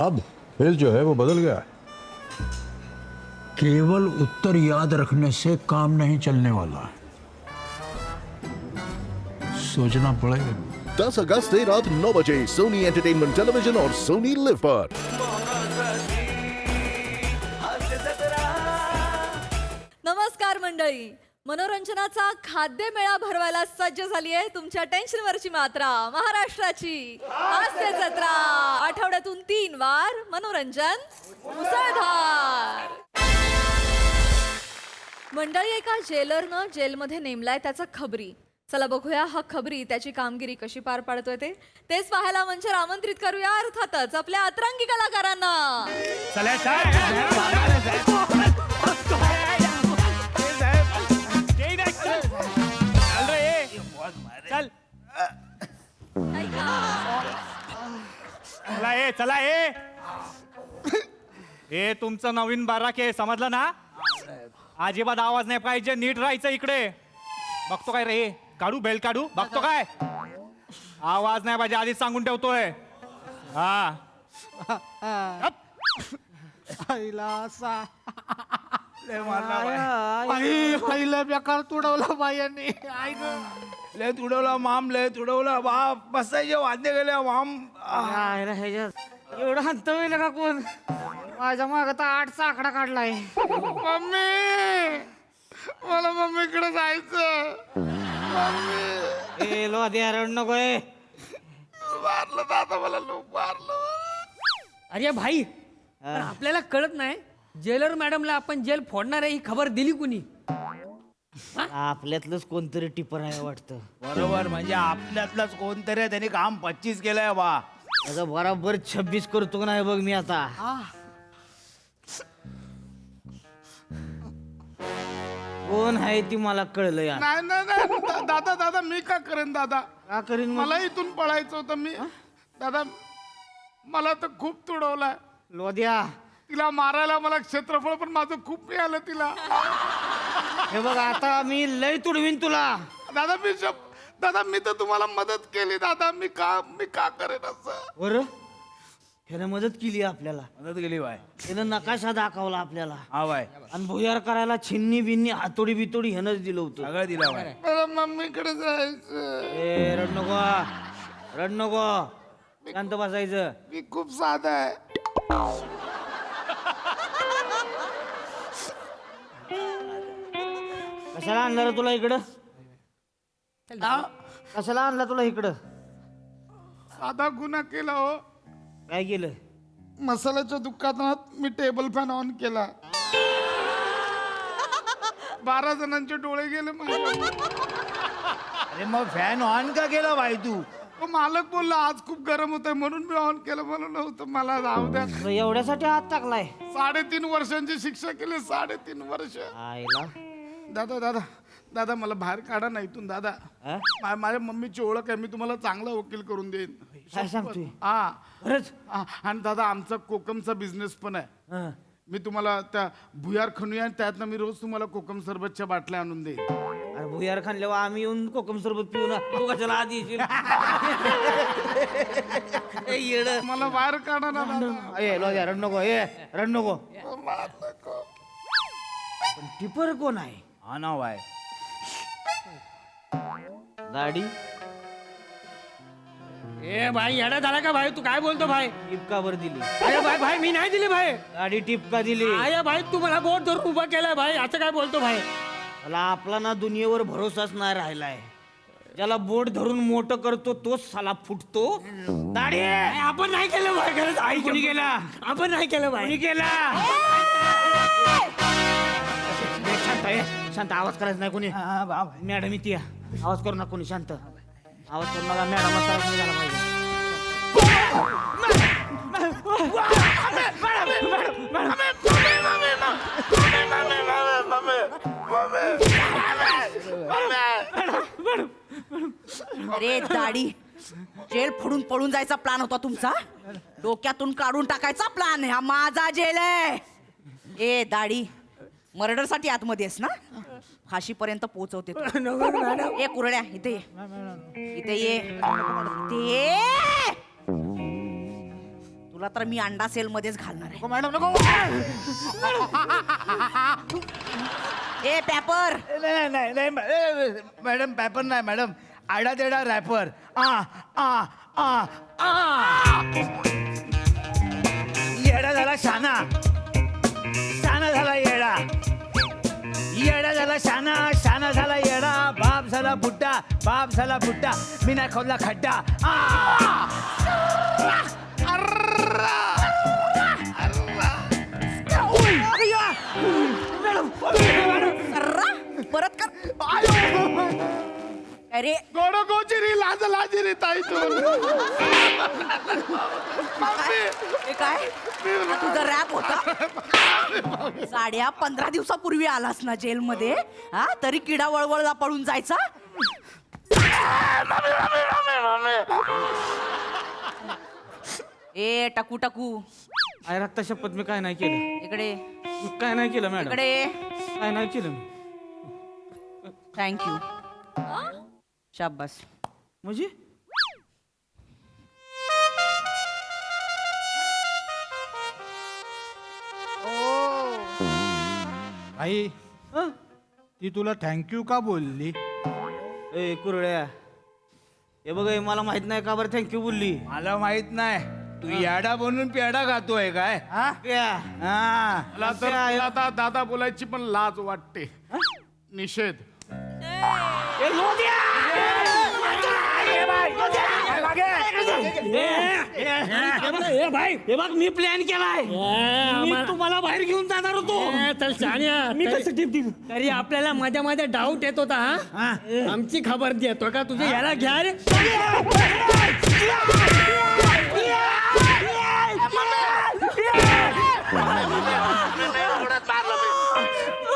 अब खेल जो है वो बदल गया है। केवल उत्तर याद रखने से काम नहीं चलने वाला, सोचना पड़ेगा। 10 अगस्त से रात 9 बजे सोनी एंटरटेनमेंट टेलीविजन और सोनी लिव पर। नमस्कार मंडळी, मनोरंजनाचा खाद्य मेळा भरवायला सज्ज झाली आहे तुमच्या टेन्शनवरची मात्रा महाराष्ट्राची हास्य जत्रा। आठवड्यातून 3 वार मनोरंजन मुसळधार। मंडळी, एका जेलरनं जेलमध्ये नेमलाय त्याचा खबरी। चला बघूया हा खबरी त्याची कामगिरी कशी पार पाडतोय तेच पाहायला मंचावर आमंत्रित करूया अर्थातच आपल्या अतरंगी कलाकारांना। चल चला हे तुमचं नवीन बाराक आहे, समजलं ना? अजिबात आवाज नाही पाहिजे, नीट राहायचं इकडे। बघतो काय रे, काढू बेल काढू, बघतो काय? आवाज नाही पाहिजे, आधीच सांगून ठेवतोय। हा पहिलं बेकार तुडवला बायांनी, लय तुडवला माम, लय तुडवला बाप, बसायचे वाद्य गेले माम। एवढं हंत होईल का कोण? माझ्या माग तर 8चा आकडा काढलाय। मम्मी, मला मम्मीकडे जायचं। ए लो दे रड नकोय। मारलं दादा, मला लोक मारलं। अरे भाई, पण आपल्याला कळत नाही जेलर मॅडमला आपण जेल फोडणार आहे ही खबर दिली कुणी? आपल्यातलंच कोणतरी टिपर आहे वाटतं। बरोबर, म्हणजे आपल्यातलाच कोणतरी त्यांनी काम 25 केलंय बा। त्याचा बराबर 26 करतो नाही बघ मी आता। कोण आहे ती मला कळलं यार। नाही नाही नाही दादा, दादा मी का करेन दादा? का करीन मला इथून पळायचं होतं मी। दादा मला तर खूप तुडवलाय। लोद्या, तिला मारायला मला क्षेत्रफळ पण माझं खूप मिळालं तिला। हे बघ आता मी लय तुडवीन तुला। दादा दादा मी तर तुम्हाला मदत केली दादा, मी का करेन असं? बर, ह्यानं मदत केली आपल्याला, मदत केली बाय, त्यानं नकाशा दाखवला आपल्याला। हा बाय, आणि भुयार करायला छिन्नी बिन्नी हातोडी बितोडी ह्यानंच दिलं होतं। सगळं दिलं बाय। मला मम्मीकडे जायचं। ए रड नको, रड नको, शांत बसायचं। मी खूप साधा आहे। कशाला आणलं रे तुला इकडं? कशाला आणलं तुला इकडं? साधा गुन्हा केला हो। काय केलं? मसाल्याच्या दुकानात मी टेबल फॅन ऑन केला, 12 जणांचे डोळे गेले माझे। अरे मग फॅन ऑन का केला भाई तू? तो मालक बोलला आज खूप गरम होतंय म्हणून मी ऑन केलं, म्हणून नव्हतं। मला जाऊ द्या। एवढ्यासाठी हात टाकलाय? 3.5 वर्षांची शिक्षा केली, 3.5 वर्ष। आईला दादा दादा दादा मला बाहेर काढा ना इथून दादा। माझ्या मम्मीची ओळख आहे, मी तुम्हाला चांगला वकील करून देईन। काय सांगतोय? हा खरंच? आणि दादा आमचा कोकमचा बिझनेस पण आहे। मी तुम्हाला त्या भुयार खणूया आणि त्यातनं मी रोज तुम्हाला कोकम सरबतच्या बाटल्या आणून देईन। अरे भुयार खाल्ल्यावर आम्ही येऊन कोकम सरबत पिऊ ना, तू कशाला आधी येशील? मला बाहेर काढा ना दादा। ए लोद्या, रड नको, ए रड नको। पण टिपर कोण आहे? हा नाव आहे दाढी। ए भाई, येडा झाला का भाई? तू काय बोलतो भाई? टिपका वर दिली। अरे भाई भाई, मी नाही दिली भाई। दाढी टिपका दिली। अरे भाई, तू मला बोट धरून उभा केलाय भाई, असं काय बोलतो भाई? मला आपला ना दुनियेवर भरोसाच नाही राहिलाय। ज्याला बोट धरून मोठं करतो तोच साला फुटतो। दाढी आपण नाही केलं भाई, खरंच आई कोणी केला? आपण नाही केलं भाई। कोणी केला? शांत आहे, शांत, आवाज करायचा नाही कोणी। मॅडम इथे या, आवाज करू नका कोणी, शांत आवाज करू नका। मॅडम त्रास नाही झाला पाहिजे। अरे दाढी, जेल फोडून पळून जायचा प्लॅन होता तुमचा? डोक्यातून काढून टाकायचा प्लॅन? हा माझा जेल आहे। ए दाढी, मर्डर साठी आतमध्ये आहेस ना? फाशीपर्यंत पोहोचवते तू। ए कुरड्या, इथे ये, इथे ये, इथे ये। तुला तर मी अंडा सेल मध्येच घालणार आहे. मॅडम नको. ए पॅपर, नाही नाही नाही मॅडम पेपर नाही मॅडम, आडा तेडा रॅपर. आ आ आ आ येडा झाला शाना, शाना झाला येडा, येडा झाला शाना, शाना झाला येडा, बाप झाला बुड्ढा, बाप झाला बुड्ढा, मी नाही खोदला खड्डा. सर्रा, परत कर. अरे गोडो गोचिरी लाज लाजिरी ताई तू. हे काय हा तुझा रॅप होता? 15 दिवसापूर्वी आलास ना जेलमध्ये, हा तरी किडा वळवळला पळून जायचा. ए टाकू टाकू अरे रक्ता शपथ मी काय नाही केलं, इकडे मी काय नाही केलं मॅडम, इकडे. काय नाही केलं मी. थँक्यू. शाबास. म्हणजे आई हं? ती तुला थँक्यू का बोलली? ए कुरड्या, हे बघ हे मला माहित नाही का बरं थँक्यू बोलली. मला माहित नाही, तू याडा बनून पेडा खातोय काय? प्या. हा मला तर आता दादा बोलायची पण लाज वाटते. निषेध. हे भाई हे बघ मी प्लॅन केलाय, मी तुम्हाला बाहेर घेऊन जाणार होतो. चल शान्या, मी कसं टिप दिलं? तरी आपल्याला मध्ये मध्ये डाऊट येत होता. हा आमची खबर देतो का तुझे याला घ्या रे.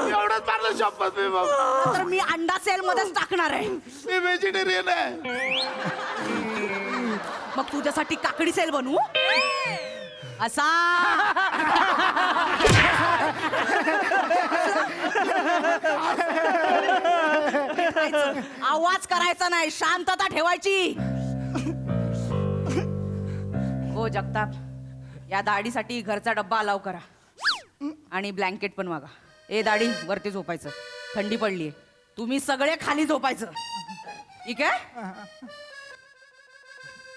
एवढंच मारलं शपथ मी बाबा. तर मी अंडा सेल मध्येच टाकणार आहे. मी व्हेजिटेरियन आहे. मग तुझ्यासाठी काकडी सेल बनवू असा. आवाज करायचा नाही, शांतता ठेवायची. हो जगताप, या दाढीसाठी घरचा डब्बा अलाव करा आणि ब्लँकेट पण मागा. ए दाढी, वरती झोपायचं, थंडी पडलीये. तुम्ही सगळे खाली झोपायचं, ठीक आहे?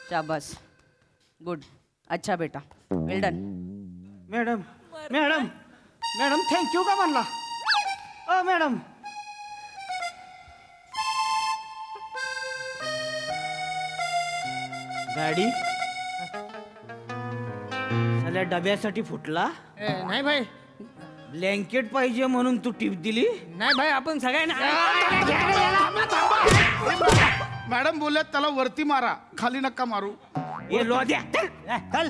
शाबास, गुड, अच्छा बेटा, well done. Madam madam madam thank you का म्हणला? मॅडम गाडी साल्या डब्यासाठी फुटला. नाही भाई, ब्लँकेट पाहिजे म्हणून तू टिप दिली. नाही भाई, आपण सगळ्यांना मॅडम बोलल्यात त्याला वरती मारा, खाली नका मारू. हे लोद्या चल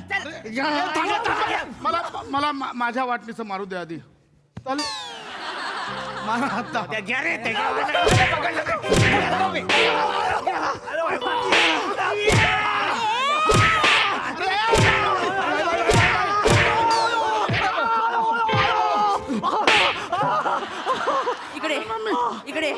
मला मला माझ्या वाटणीचं मारू दे आधी. चल मारा आता. इकडे इकडे.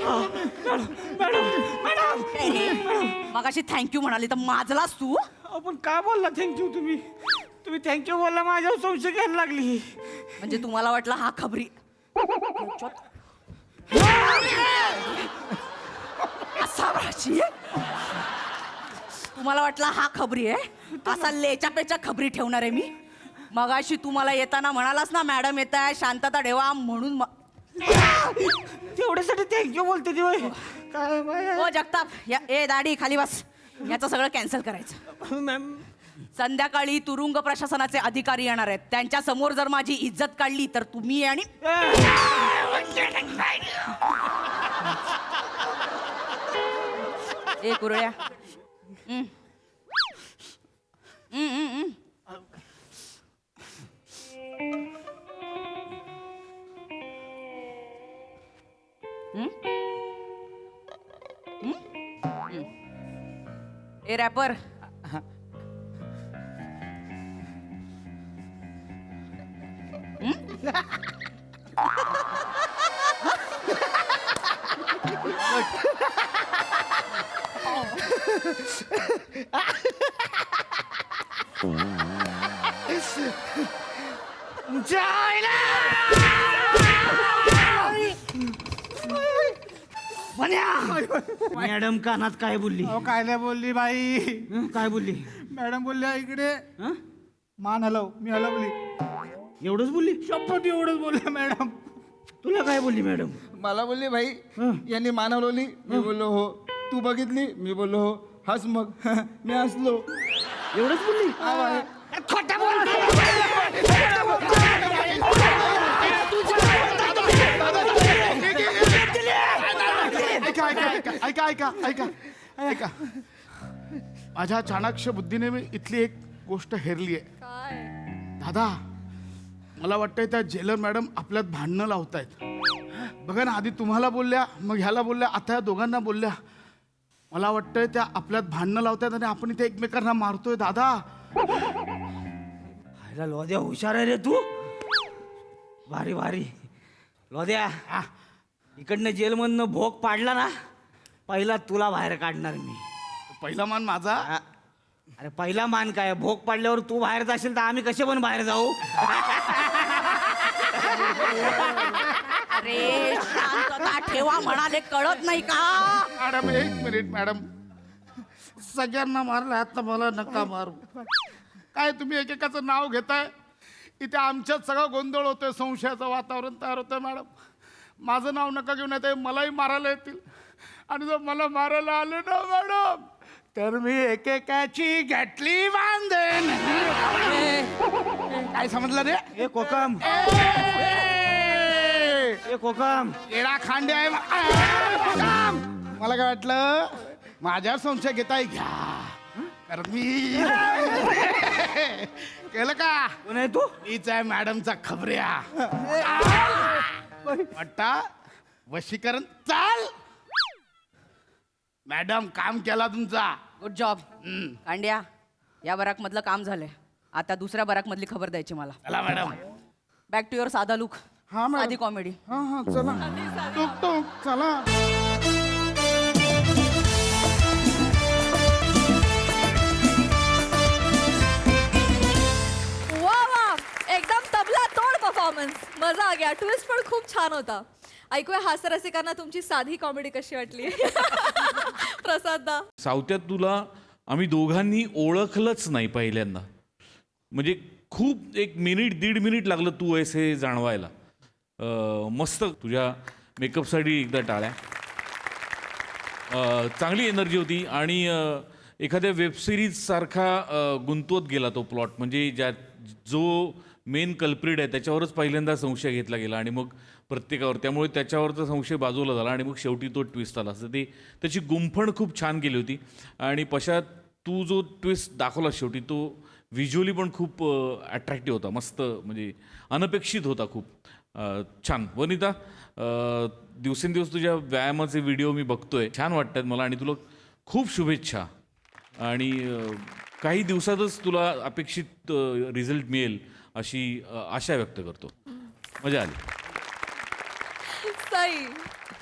मगाशी थँक्यू म्हणाली तर माजलास तू. आपण का बोलला थँक्यू? तुम्ही थँक्यू बोलला, माझ्यावर संशय घ्यायला लागली. म्हणजे तुम्हाला वाटलं हा खबरी असा भाषी आहे? तुम्हाला वाटलं हा खबरी आहे? असा लेचा पेचा खबरी ठेवणार आहे मी. मगाशी तुम्हाला येताना म्हणालास ना मॅडम येत आहे, शांतता ठेवा म्हणून. तेवढ्यासाठी थँक्यू बोलते ती. काय हो जगताप, ए दाढी खाली बस. याचं सगळं कॅन्सल करायचं. मॅम, संध्याकाळी तुरुंग प्रशासनाचे अधिकारी येणार आहेत. त्यांच्या समोर जर माझी इज्जत काढली तर तुम्ही आणि ए कुरळ्या. ए रॅपर, मॅडम कानात काय बोलली काय नाही बोलली बाई. काय बोलली मॅडम बोलल्या इकडे हं? मान हलव. मी हलवली. एवढंच बोलली शपथ एवढंच बोलल्या मॅडम. तुला काय बोलली मॅडम मला बोलली भाई यांनी मान हलवली. मी बोललो हो. तू बघितली. मी बोललो हो. हस मग. मी हसलो. एवढंच बोलली हा बाई. ऐका ऐका ऐका ऐका ऐका ऐका माझ्या चाणाक्ष बुद्धीने मी इथली एक गोष्ट हेरली आहे. काय दादा मला वाटतंय त्या जेलर मॅडम आपल्यात भांडणं लावतायत. बघा ना, आधी तुम्हाला बोलल्या, मग ह्याला बोलल्या, आता या दोघांना बोलल्या. मला वाटतंय त्या आपल्यात भांडणं लावतायत आणि आपण इथे एकमेकांना मारतोय. दादा लोद्या हुशार आहे रे तू. भारी भारी. लोद्या इकडनं जेलमधनं भोग पाडला ना, पहिला तुला बाहेर काढणार मी. पहिला मान माझा. अरे पहिला मान काय, भोग पाडल्यावर तू बाहेर जाशील तर आम्ही कसे पण बाहेर जाऊ. अरे शांतता ठेवा म्हणाले, कळत नाही का? मॅडम एक मिनिट मॅडम. सगळ्यांना मारलं आता मला नका मारू. काय तुम्ही एकेकाचं नाव घेताय. इथे आमच्यात सगळा गोंधळ होतोय. संशयाचं वातावरण तयार होतंय. मॅडम माझं नाव नका घेऊन येते. मलाही मारायला येतील आणि जर मला मारायला आले ना मॅडम तर मी एकेकाची गॅटली बांधेन. काय समजलं रे? ए कोकम, ए कोकम, येडा खांडे आहे. मला काय वाटलं माझ्यावर संशय घेताय. घ्या कारण मी केलं का? कोण आहे तू? हीच आहे मॅडमचा खबऱ्या. वाटता वशीकरण. चाल मॅडम, काम केला तुमचा. Good job. कांड्या, या बराक मधलं काम झालंय. आता दुसऱ्या बराक मधली खबर द्यायची मला. चला मॅडम. बॅक टू युअर साधा लुक. हा मॅडम. साधी कॉमेडी. हा हा चला. टुक टुक चला. वा वा, एकदम तबला तोड परफॉर्मन्स. मजा आ गया. ट्विस्ट पण खूप छान होता. ऐकूया हास्यरसिकांना तुमची साधी कॉमेडी कशी वाटली. प्रसाद दा. सावत्यात तुला आम्ही दोघांनी ओळखलंच नाही पहिल्यांदा. म्हणजे खूप एक मिनिट 1.5 मिनिट लागलं तू आहेस हे जाणवायला. मस्त. तुझ्या मेकअपसाठी एकदा टाळ्या. चांगली एनर्जी होती आणि एखाद्या वेबसिरीजसारखा गुंतवत गेला तो प्लॉट. म्हणजे जो मेन कल्प्रिट आहे त्याच्यावरच पहिल्यांदा संशय घेतला गेला आणि मग प्रत्येकावर. त्यामुळे त्याच्यावरचा संशय बाजूला झाला आणि मग शेवटी तो ट्विस्ट आला. असं ते त्याची गुंफण खूप छान केली होती. आणि पश्चात तू जो ट्विस्ट दाखवला शेवटी तो व्हिज्युअली पण खूप अट्रॅक्टिव्ह होता. मस्त, म्हणजे अनपेक्षित होता खूप. छान. वनिता, दिवसेंदिवस तुझ्या व्यायामाचे व्हिडिओ मी बघतोय. छान वाटतात मला आणि तुला खूप शुभेच्छा. आणि काही दिवसातच तुला अपेक्षित रिझल्ट मिळेल अशी आशा व्यक्त करतो. मजा आली. सई.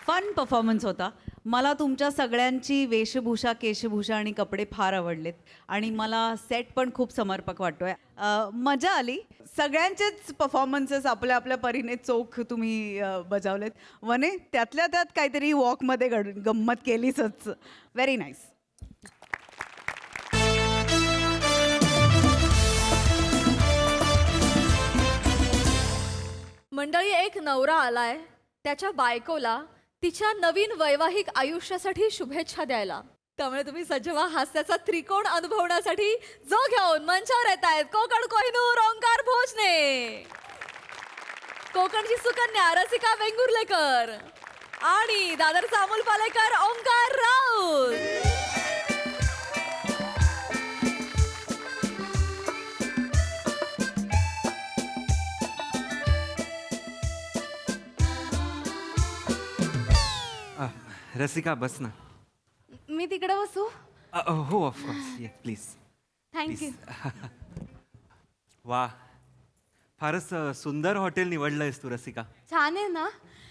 फन परफॉर्मन्स होता. मला तुमच्या सगळ्यांची वेशभूषा, केशभूषा आणि कपडे फार आवडलेत आणि मला सेट पण खूप समर्पक वाटतोय. मजा आली. सगळ्यांचेच परफॉर्मन्सेस आपल्या आपल्या परीने चोख तुम्ही बजावलेत. वने, त्यातल्या त्यात काहीतरी वॉकमध्ये गंमत केलीच. Very nice. मंडळी, एक नवरा आलाय त्याच्या बायकोला तिच्या नवीन वैवाहिक आयुष्यासाठी शुभेच्छा द्यायला. त्यामुळे तुम्ही सज्ज व्हा हास्याचा त्रिकोण अनुभवण्यासाठी जो घेऊन मंचावर येत आहेत कोकण कोहिनूर ओंकार भोजने, कोकणची सुकन्या रसिका वेंगुर्लेकर आणि दादरचा अमोल पालेकर ओंकार राऊत. रसिका बस ना. मी तिकडे बसू? हो ऑफकोर्स. ये प्लीज. थँक्यू. वा, फारच सुंदर हॉटेल निवडलंयस तू रसिका. छान आहे ना?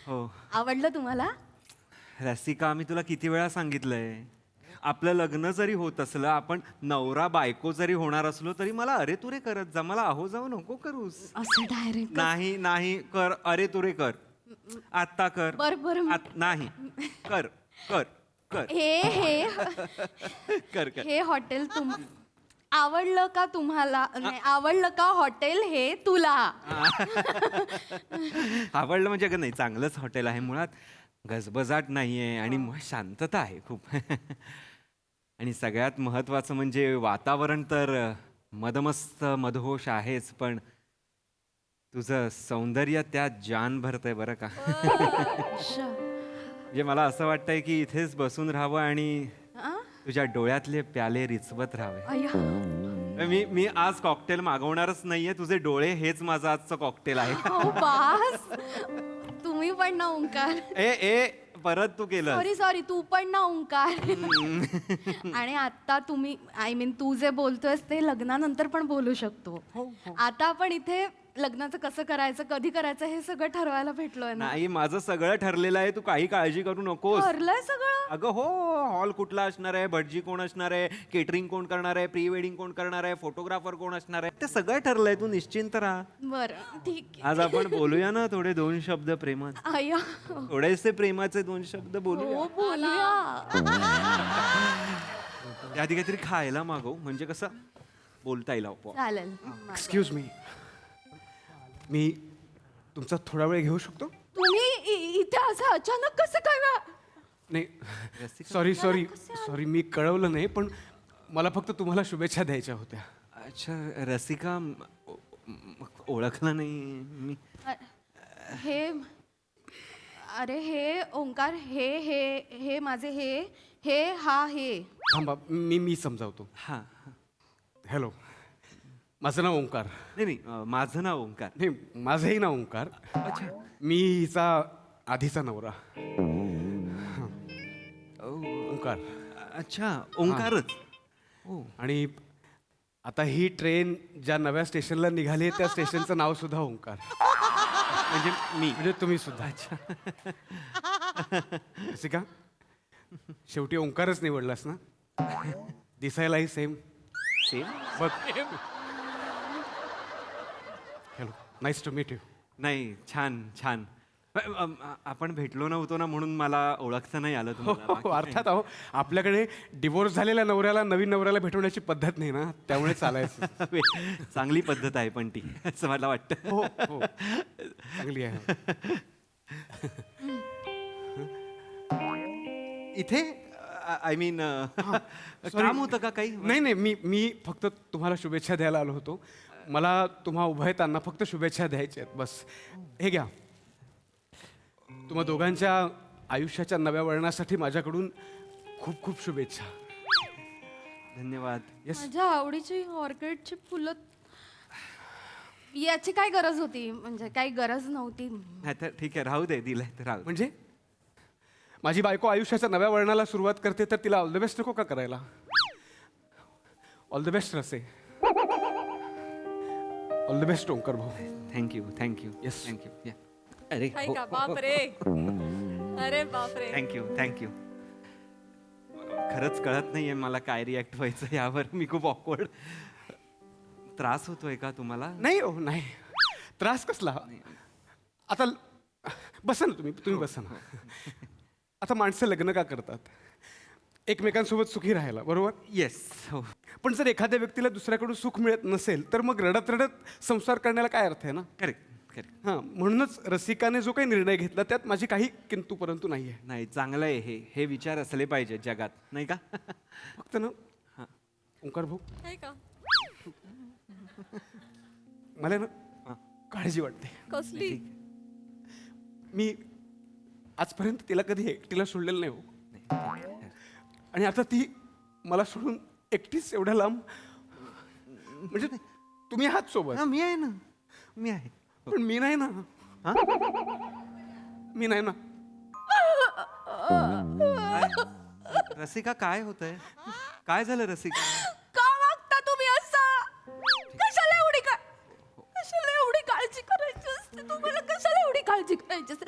हो आवडलं तुम्हाला? रसिका, मी तुला किती वेळा सांगितलंय आपलं लग्न जरी होत असलं, आपण नवरा बायको जरी होणार असलो तरी मला अरे तुरे करत जा, मला अहो जाऊ नको करूस. असं डायरेक्ट नाही नाही कर, अरे तुरे कर, आत्ता कर. बरं नाही कर कर कर हे कर कर. हे हॉटेल आवडलं का तुम्हाला? नाही, आवडलं का हॉटेल हे तुला? आवडलं म्हणजे अगं नाही, चांगलंच हॉटेल आहे, मुळात गजबजाट नाही आहे आणि शांतता आहे खूप. आणि सगळ्यात महत्त्वाचं म्हणजे वातावरण तर मदमस्त मदहोश आहेच, पण तुझं सौंदर्य त्यात जान भरतंय बरं का. म्हणजे मला असं वाटतंय की इथेच बसून राहावं आणि तुझ्या डोळ्यातले प्याले रिचवत राहावे. मी आज कॉकटेल मागवणारच नाहीये, तुझे डोळे हेच माझं आजचं कॉकटेल आहे. बास, तुम्ही पण ना ओंकार. ए परत तू केलं. सॉरी तू पण ना ओंकार. आणि आता तुम्ही तू जे बोलतोयस ते लग्नानंतर पण बोलू शकतो. आता आपण इथे लग्नाचं कसं करायचं, कधी करायचं हे सगळं ठरवायला भेटलोय ना. नाही, माझं सगळं ठरलेलं आहे, तू काही काळजी करू नकोस. ठरलंय सगळं? अगं हो, हॉल कुठला असणार आहे, भटजी कोण असणार आहे, केटरिंग कोण करणार आहे, प्री वेडिंग कोण करणार आहे, फोटोग्राफर कोण असणार आहे, ते सगळं ठरलंय, तू निश्चिंत राहा. बरं ठीक आज आपण बोलूया ना थोडे 2 शब्द प्रेमात. आहे. अय्या, थोडेसे प्रेमाचे 2 शब्द बोलूया. हो बोलूया. त्याआधी काहीतरी खायला मागव, म्हणजे कसं बोलता येईल आपोआप. चालेल. एक्सक्यूज मी तुमचा थोडा वेळ घेऊ शकतो? तुम्ही इथे असं अचानक कसं काय? नाही सॉरी मी कळवलं नाही, पण मला फक्त तुम्हाला शुभेच्छा द्यायच्या होत्या. अच्छा, रसिका ओळखलं नाही मी. हे अरे हे ओंकार, हे माझे हे थांबा, मी समजावतो. हां. हॅलो, माझं नाव ओंकार. नाही माझं नाव ओंकार. नाही, माझंही नाव ओंकार. अच्छा, मी हिचा आधीचा नवरा. ओंकार. अच्छा, ओंकारच. आणि आता ही ट्रेन ज्या नव्या स्टेशनला निघाली त्या स्टेशनचं नाव सुद्धा ओंकार. म्हणजे तुम्ही सुद्धा. अच्छा, रसिका, शेवटी ओंकारच निवडलास ना? दिसायलाही सेम. बघ. Hello, nice to meet you. नाही, छान. आपण भेटलो नव्हतो ना, म्हणून मला ओळखता नाही आलं तुम्हाला. अर्थात अहो, आपल्याकडे डिवोर्स झालेल्या नवऱ्याला नवीन नवऱ्याला भेटवण्याची पद्धत नाही ना, त्यामुळे चालायचं. चांगली पद्धत आहे पण ती, असं मला वाटतं. हो चांगली आहे. इथे काम होतं का काही? नाही, मी फक्त तुम्हाला शुभेच्छा द्यायला आलो होतो. मला तुम्हा उभयतांना फक्त शुभेच्छा द्यायच्या आहेत, बस. हे घ्या, तुम्हा दोघांच्या आयुष्याच्या नव्या वळणासाठी माझ्याकडून खूप खूप शुभेच्छा. धन्यवाद. माझ्या आवडीची ऑर्किडची फुलं याची काय गरज होती? म्हणजे काही गरज नव्हती. ठीक आहे, राहू दे, दिलंय तर राहू. म्हणजे माझी बायको आयुष्याच्या नव्या वळणाला सुरुवात करते तर तिला ऑल द बेस्ट नको का करायला? ऑल द बेस्ट रसे. ऑल द बेस्ट ओंकार भाऊ. थँक्यू. येस. थँक्यू. अरे बापरे. अरे बापरे. थँक्यू. खरंच कळत नाहीये मला काय रिॲक्ट व्हायचं यावर. मी खूप ऑकवर्ड. त्रास होतोय का तुम्हाला? नाही हो, नाही. त्रास कसला? आता बसा ना, तुम्ही बसा ना. आता माणसं लग्न का करतात? एकमेकांसोबत सुखी राहायला, बरोबर? येस. हो. पण जर एखाद्या व्यक्तीला दुसऱ्याकडून सुख मिळत नसेल तर मग रडत संसार करण्याला काय अर्थ आहे ना? करेक्ट. हां, म्हणूनच रसिकाने जो काही निर्णय घेतला त्यात माझी काही किंतु परंतु नाही आहे. नाही, चांगलं आहे हे विचार असले पाहिजे जगात, नाही का? फक्त ना ओंकार भाऊ, मला ना काळजी वाटते. कसली? मी आजपर्यंत तिला कधी एकटीला सोडलेलं नाही हो. आणि आता ती मला सोडून एकटीच एवढ्या लांब. म्हणजे तुम्ही आहात सोबत. मी आहे ना, मी आहे. पण मी नाही ना. मी नाही ना. रसिका, काय होतंय? काय झालं रसिका? का वागता तुम्ही असं? कशाला एवढी काळजी करायची असते तुम्हाला? कशाला एवढी काळजी करायची असते?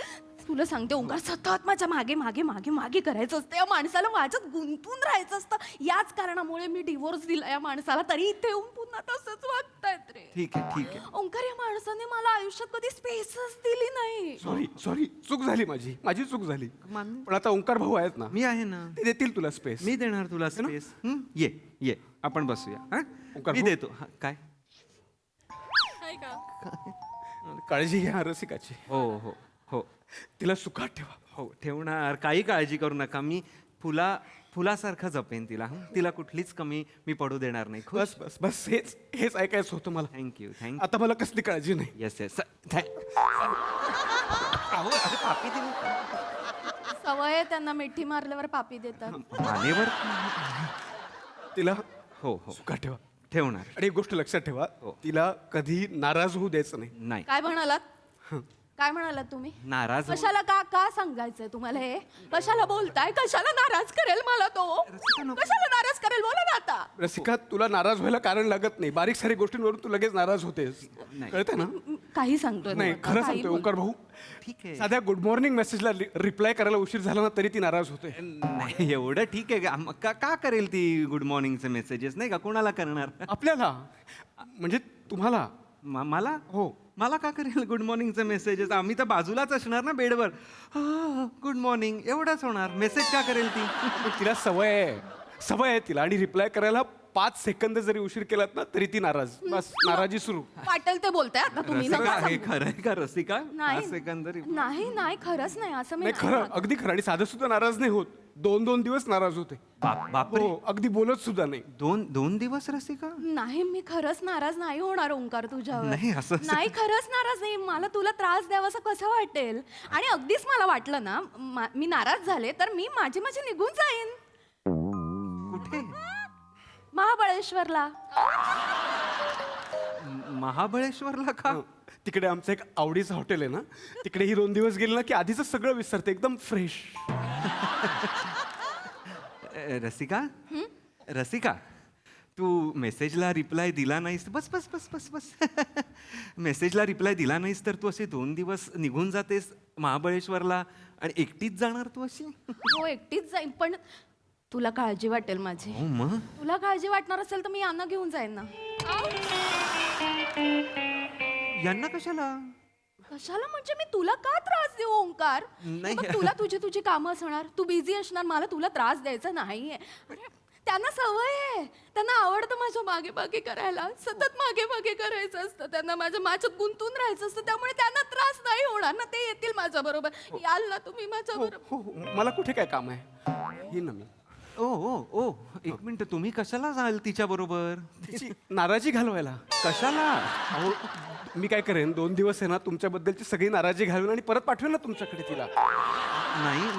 तुला सांगते ओंकार सतत माझ्या मागे मागे मागे मागे करायचं असतं. या माणसाला माझ्यात गुंतून राहायचं असतं. याच कारणामुळे मी डिवोर्स दिला या माणसाला, तरी इथे येऊन पुन्हा तसंच वागतायत रे. ठीक आहे ओंकार, या माणसाने मला आयुष्यात कधी स्पेसच दिली नाही. सॉरी चूक झाली माझी चूक झाली. पण आता ओंकार भाऊ आहेत ना, मी आहे ना, ते देतील तुला स्पेस. मी देणार तुला स्पेस. ये आपण बसूया. हा? ओंकार मी भाऊ. देतो. हा, काय? काय का? काळजी घ्या रसिकाची. हो हो हो तिला सुखात ठेवा. हो ठेवणार, काही काळजी करू नका. मी फुलासारखं जपेन तिला. तिला कुठलीच कमी मी पडू देणार नाही. बस बस बस हेच ऐकायचं होतं मला. थँक्यू. आता मला कसली काळजी नाही. येस पापी दिली सवय आहे त्यांना, मिठी मारल्यावर पापी देतात. मानेवर. तिला हो हो सुखात ठेवा. ठेवणार. आणि एक गोष्ट लक्षात ठेवा, तिला कधी नाराज होऊ द्यायचं नाही. नाही. काय म्हणालात तुम्ही? नाराज कशाला का सांगायचंय तुम्हाला हे? कशाला बोलताय? कशाला नाराज करेल मला तो? कशाला नाराज करेल? बोला ना आता. रसिका, तुला नाराज व्हायला कारण लागत नाही. बारीक सारी गोष्टींवरून तू लगेच नाराज होतेस. कळतंय ना? काही सांगतोय नाही, ना, खरं काही सांगतोय बोल. ओंकार भाऊ. ठीक आहे. साध्या गुड मॉर्निंग मेसेजला रिप्लाय करायला उशीर झाला ना तरी ती नाराज होते. नाही एवढं ठीक आहे का करेल ती गुड मॉर्निंगचे मेसेजेस? नाही का, कोणाला करणार? आपल्याला म्हणजे तुम्हाला. मला? हो. मला का करेल गुड मॉर्निंगचे मेसेजेस? आम्ही तर बाजूलाच असणार ना बेडवर. गुड मॉर्निंग एवढंच होणार. मेसेज का करेल ती? तिला सवय आहे तिला. आणि रिप्लाय करायला 5 सेकंद जरी उशीर केलात ना तरी ती नाराज. बस नाराजी सुरू. वाटेल ते बोलताय आता तुम्ही. रसिका, नका हे सांगू. खरं आहे का रसिका? नाही. 5 सेकंद नाही खरंच नाही असं मी नाही खरं, अगदी खरं. आणि साधं सुद्धा नाराज नाही होत. 2 दिवस नाराज होते. बापरे. हो, अगदी बोलत सुद्धा नाही. 2 दिवस रसिका? नाही, मी खरंच नाराज नाही होणार ओंकार तुझ्यावर. नाही, असं- नाही, खरंच नाराज नाही. मला तुला त्रास द्यावासा कसं वाटेल? आणि अगदीच मला वाटलं ना मी नाराज झाले तर मी माझे निघून जाईन. कुठे? महाबळेश्वरला. महाबळेश्वरला का? तिकडे आमचं एक आवडीचं हॉटेल आहे ना, तिकडे ही 2 दिवस गेले ना की आधीच सगळं विसरते. एकदम फ्रेश. रसिका तू मेसेजला रिप्लाय दिला नाहीस. बस बस बस बस बस मेसेजला रिप्लाय दिला नाहीस तर तू असे 2 दिवस निघून जातेस महाबळेश्वरला आणि एकटीच जाणार तू अशी? हो, एकटीच जाईन. पण तुला काळजी वाटेल माझी. हो मग तुला काळजी वाटणार असेल तर मी यांना घेऊन जाईन ना. यांना कशाला? कशाला म्हणजे मी तुला का त्रास देऊ ओंकार? नाही. हे बघ, तुला तुझी कामं असणार, तू बिझी असणार, मला तुला त्रास द्यायचा नाहीये. त्यांना सवय आहे, त्यांना आवडतं माझ्या मागे मागे करायला, सतत मागे मागे करायचं असतं त्यांना, माझ्यात गुंतून राहायचं असतं. त्यामुळे त्यांना त्रास नाही होणार ना. ते येतील माझ्या बरोबर. याल ना तुम्ही माझ्या बरोबर. हो, मला कुठे काय काम आहे? ही ना मी. ओ एक मिनिट, तुम्ही कशाला जाल तिच्या बरोबर? तिची नाराजी घालवायला. कशाला? अहो, मी काय करेन, 2 दिवस आहे ना तुमच्याबद्दलची सगळी नाराजी घालवेन आणि परत पाठवेन ना तुमच्याकडे तिला. नाही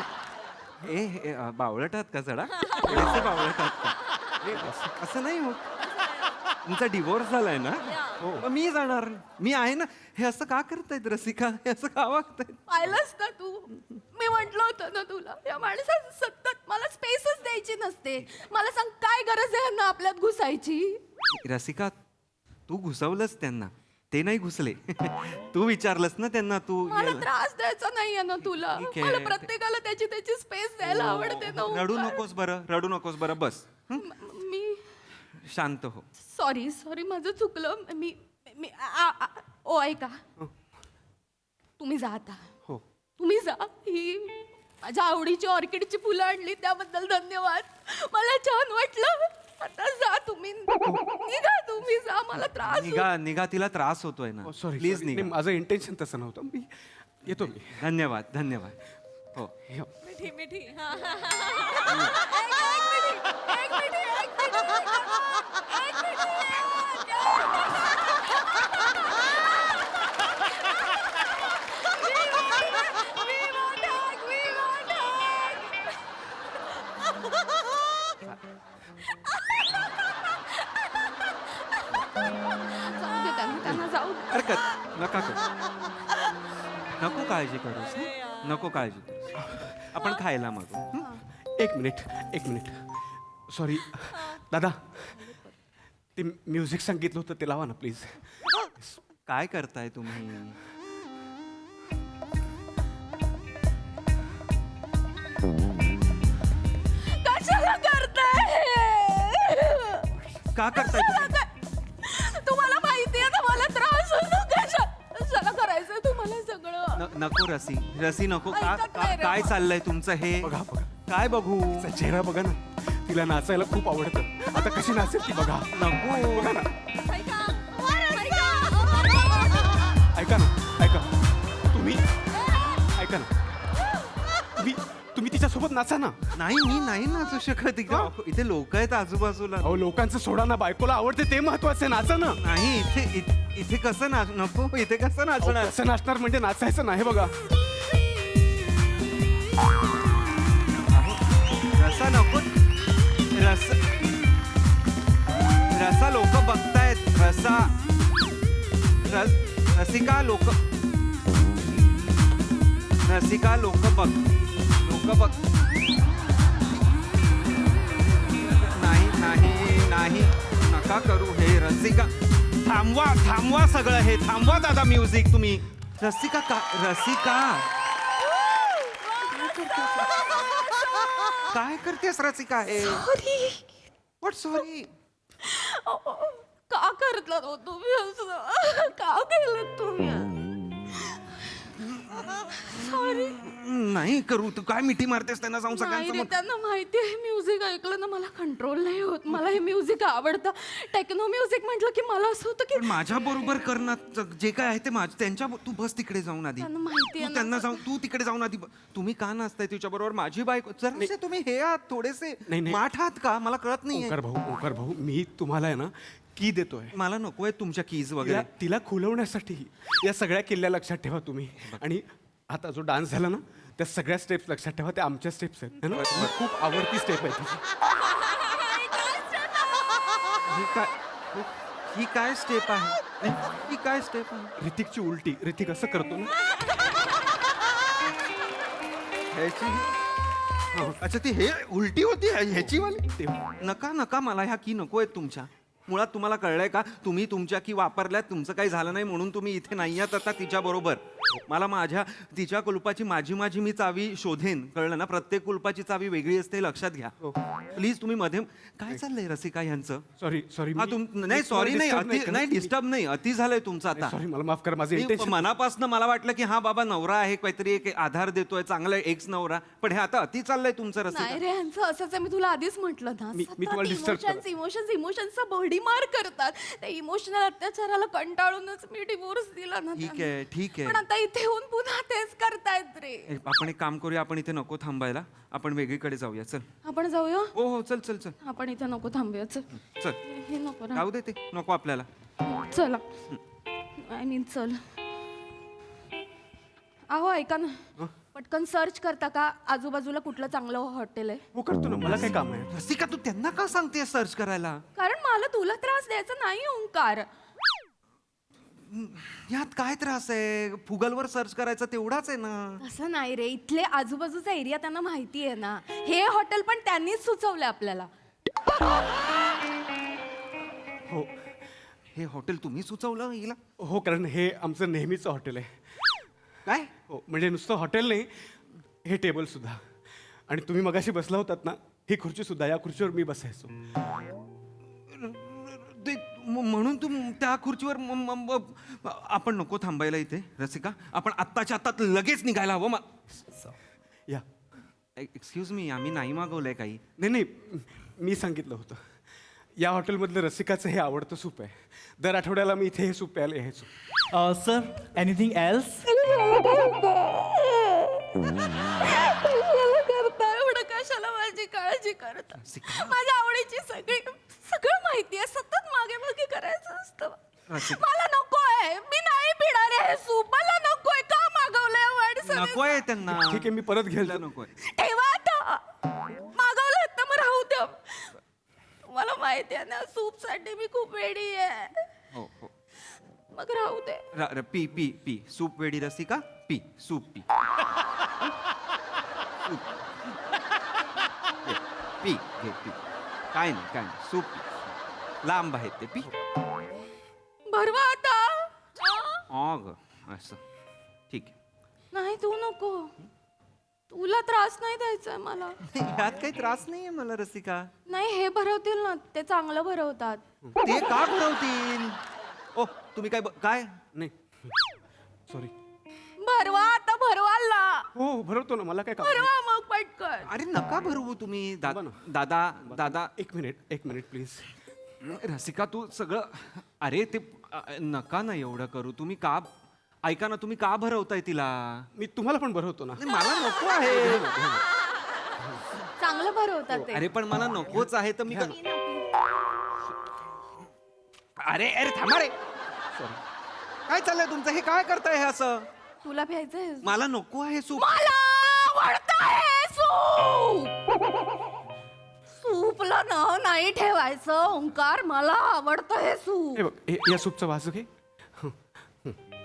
बावळट आहात का जरा? थोडेसे बावळट आहात का? असं नाही होत. तुमचा डिवोर्स झालाय ना? मग मी जाणार. मी आहे ना. हे असं का करतायत रसिका? हे असं का वागतायत? पाहिलंस का तू? मी म्हटलं होतं ना तुला, या माणसात सतत मला स्पेसच द्यायची नसते. मला सांग, काय गरज आहे यांना आपल्यात घुसायची? रसिका तू घुसवलंस त्यांना, ते नाही घुसले. तू विचारलंस ना त्यांना. तू मला त्रास द्यायचा नाहीये ना तुला. ठीक आहे. मला प्रत्येकाला त्याची स्पेस द्यायला आवडते ना. रडू नकोस बरं बस. मी शांत हो. सॉरी माझं चुकलं. मी ऐका, तुम्ही जा आता. हो. तुम्ही जा. ही माझ्या आवडीची ऑर्किडची फुलं आणली त्याबद्दल धन्यवाद. मला छान वाटलं. आता जा तुम्ही. निघा तुम्ही, जा. मला त्रास निघा तिला त्रास होतोय ना. सॉरी प्लीज निघा. माझं इंटेन्शन तसं नव्हतं. मी येतो. धन्यवाद. हो मिठी मिठी. एक त्यांना जाऊ. नका करू. नको काळजी करूस. नको काळजी करूस. आपण खायला मागू. एक मिनिट. सॉरी दादा, ते म्युझिक सांगितलं होतं ते लावा ना प्लीज. काय करताय तुम्ही? का करताय तुम्ही? तुम्हाला माहितीये ना मला त्रास होतो कशाला करायचं तुम्हाला सगळं. नको रसी, रसी नको. ऐकत नाही रे. काय चाललंय तुमचं हे? बघा बघा काय बघू? तिचा चेहरा बघा ना, तिला नाचायला खूप आवडतं. आता कशी नाचेल ती बघा. नको. बघा ना, ऐका ऐका ना, ऐका तुम्ही, ऐका ना, तुम्ही तिच्यासोबत नाचा ना. नाही, मी नाही नाचू शकत. इथे लोक आहेत आजूबाजूला. अहो लोकांचं सोडा ना, बायकोला आवडते ते महत्वाचं आहे. नाचा ना. नाही, इथे कसं नाच नको. इथे कसं नाचणार? कसं नाचणार म्हणजे नाचायचं नाही बघा. रसा नको. रसा लोक बघतायत. रसिका लोक बघ. नाही नका करू हे. रसिका थांबवा सगळं हे. थांबवा दादा म्युझिक तुम्ही. रसिका काय करतेस रसिका हे? What sorry? का करतला हो तुम्ही असं? का केलं तुम्ही? सॉरी. नाही करू. तू काय मिठी मारतेस त्यांना जाऊन नाही रे, सगळ्यांसमोर? त्यांना माहिती आहे म्युझिक ऐकलं ना मला कंट्रोल नाही होत. मला हे म्युझिक आवडतं. टेक्नो म्युझिक म्हटलं की मला असं होतं की माझ्या बरोबर करणार जे काय आहे ते माझं. त्यांच्या तू बस तिकडे जाऊन आधी. त्यांना माहिती आहे तू ना. त्यांना जाऊन तू तिकडे जाऊन आधी तुम्ही का नाचताय तिच्या बरोबर? माझी बायको. जरासे तुम्ही हे आहात थोडेसे नाही. माठ आहात का? मला कळत नाही. ओंकार भाऊ, मी तुम्हाला आहे ना की देतोय. मला नको आहे तुमच्या कीज वगैरे. तिला खुलवण्यासाठी या सगळ्या किल्ल्या लक्षात ठेवा तुम्ही. आणि आता जो डान्स झाला ना, त्या सगळ्या स्टेप्स लक्षात ठेवा. त्या आमच्या स्टेप्स आहेत है ना? मला खूप आवडती स्टेप आहे तुझी. ही काय स्टेप आहे? ही काय स्टेप आहे? ऋतिकची उलटी. ऋतिक असं करतो ना. अच्छा, ती हे उलटी होती ह्याची वाली. नका मला ह्या की नको आहेत तुमच्या. मुळात तुम्हाला कळलंय का? तुम्ही तुमच्या की वापरल्यात, तुमचं काही झालं नाही म्हणून तुम्ही इथे नाही आहात आता तिच्या बरोबर. मला तिच्या कुलपाची माझी मी चावी शोधेन. कळलं ना? प्रत्येक कुलपाची चावी वेगळी असते, लक्षात घ्या प्लीज. तुम्ही मध्ये काय चाललंय रसिका यांचं? सॉरी. नाही सॉरी नाही, डिस्टर्ब नाही. अति झालंय तुमचं आता. सॉरी, मला माफ कर. माझं मनापासून मला वाटलं की हा बाबा नवरा आहे, काहीतरी एक आधार देतोय, चांगला एक्स नवरा. पण हे आता अति चाललंय तुमचं नाही रसिका. रे, ह्यांचं असंच आहे. मी तुला आधीच म्हटलं ना. मी तुम्हाला disturb करतो. इमोशन्सचा भडीमार करतात. त्या इमोशनल अत्याचाराला कंटाळूनच मी डिवोर्स दिला ना ठीक त्यांना. आहे, ठीक आहे. पण आता इथे येऊन पुन्हा तेच करतायत रे. आपण एक काम करूया, आपण इथे नको थांबायला, आपण वेगळीकडे जाऊया. चल. आपण जाऊया. हो चल चल चल आपण इथे नको थांबूया. चल. चल. हे नको ना. राहू दे ते. नको आपल्याला. चला. आय मीन चल. अहो ऐका ना, पटकन सर्च करता का आजूबाजूला कुठलं चांगलं हॉटेल आहे? हो करतो ना. मला काय काम आहे? रसिका तू त्यांना का सांगते सर्च करायला? कारण मला तुला त्रास द्यायचा नाही ओंकार. यात काय त्रास आहे? गुगलवर सर्च करायचं तेवढाच आहे ना. असं नाही रे, इथले आजूबाजूचा एरिया त्यांना माहिती आहे ना. हे हॉटेल पण त्यांनीच सुचवलं आपल्याला. हो. हे हॉटेल तुम्ही सुचवलं हिला? हो, कारण हे आमचं नेहमीचं हॉटेल आहे. काय? हो, म्हणजे नुसतं हॉटेल नाही, हे टेबल सुद्धा. आणि तुम्ही मगाशी बसला होतात ना, ही खुर्ची सुद्धा. या खुर्चीवर मी बसायचो. म्हणून तू त्या खुर्चीवर आपण नको थांबायला इथे रसिका. आपण आत्ताच्या आत्ता लगेच निघायला हवं. या. एक्सक्यूज मी, आम्ही नाही मागवलंय काही. नाही, मी सांगितलं होतं. या हॉटेलमधलं रसिकाचं हे आवडतं सूप आहे. दर आठवड्याला मी इथे हे सूप प्यायला यायचो. Sir anything else? कशाला माझी काळजी करता? माझ्या आवडीची सगळं माहिती आहे. सतत मागे मागे करायचं असतं. मला नकोय. मी नाही पिणार आहे सूप. मला नकोय. का मागवलंय? नकोय त्यांना. ठीक आहे, मी परत घ्यायला नकोय. ठेवा आता. मागवलं तर मग राहू द्या. मला माहिती आहे ना, सूप साठी मी खूप वेडी आहे. हो हो. मग राहू दे. पी पी पी. सूप वेडी रसिका. पी सूप पी. पी घे पी. काय नाही सूप पी. लांब आहेत ते. पी. भरवा आता. ग असं. ठीक आहे. नाही तू नको. तुला त्रास नाही द्यायचा मला. ह्यात काही त्रास नाहीये मला रसिका. नाही, हे भरवतील ना, ते चांगलं भरवतात. ते का भरवतील? ओ तुम्ही काय नाही सॉरी. भरवा आता, भरवाल ना. हो भरवतो ना, मला काय काम भरवा मग पटकन. अरे नका भरवू तुम्ही दादा. एक मिनिट प्लीज. रसिका तू सगळं अरे ते नका ना एवढं करू. तुम्ही का ऐका ना, तुम्ही का भरवताय तिला? मी तुम्हाला पण भरवतो ना. नाही, मला नको आहे. चांगलं भरवतात ते. अरे पण मला नकोच आहे तर मी अरे थांबा रे. काय चाललंय तुमचं? हे काय करताय हे असं? तुला प्यायचंय? मला नको आहे सूप. मला आवडतंय सूप. सूपला ना नाही ठेवायचं ओंकार. मला आवडतं हे सूप. हे बघ या सूपचा वास घे.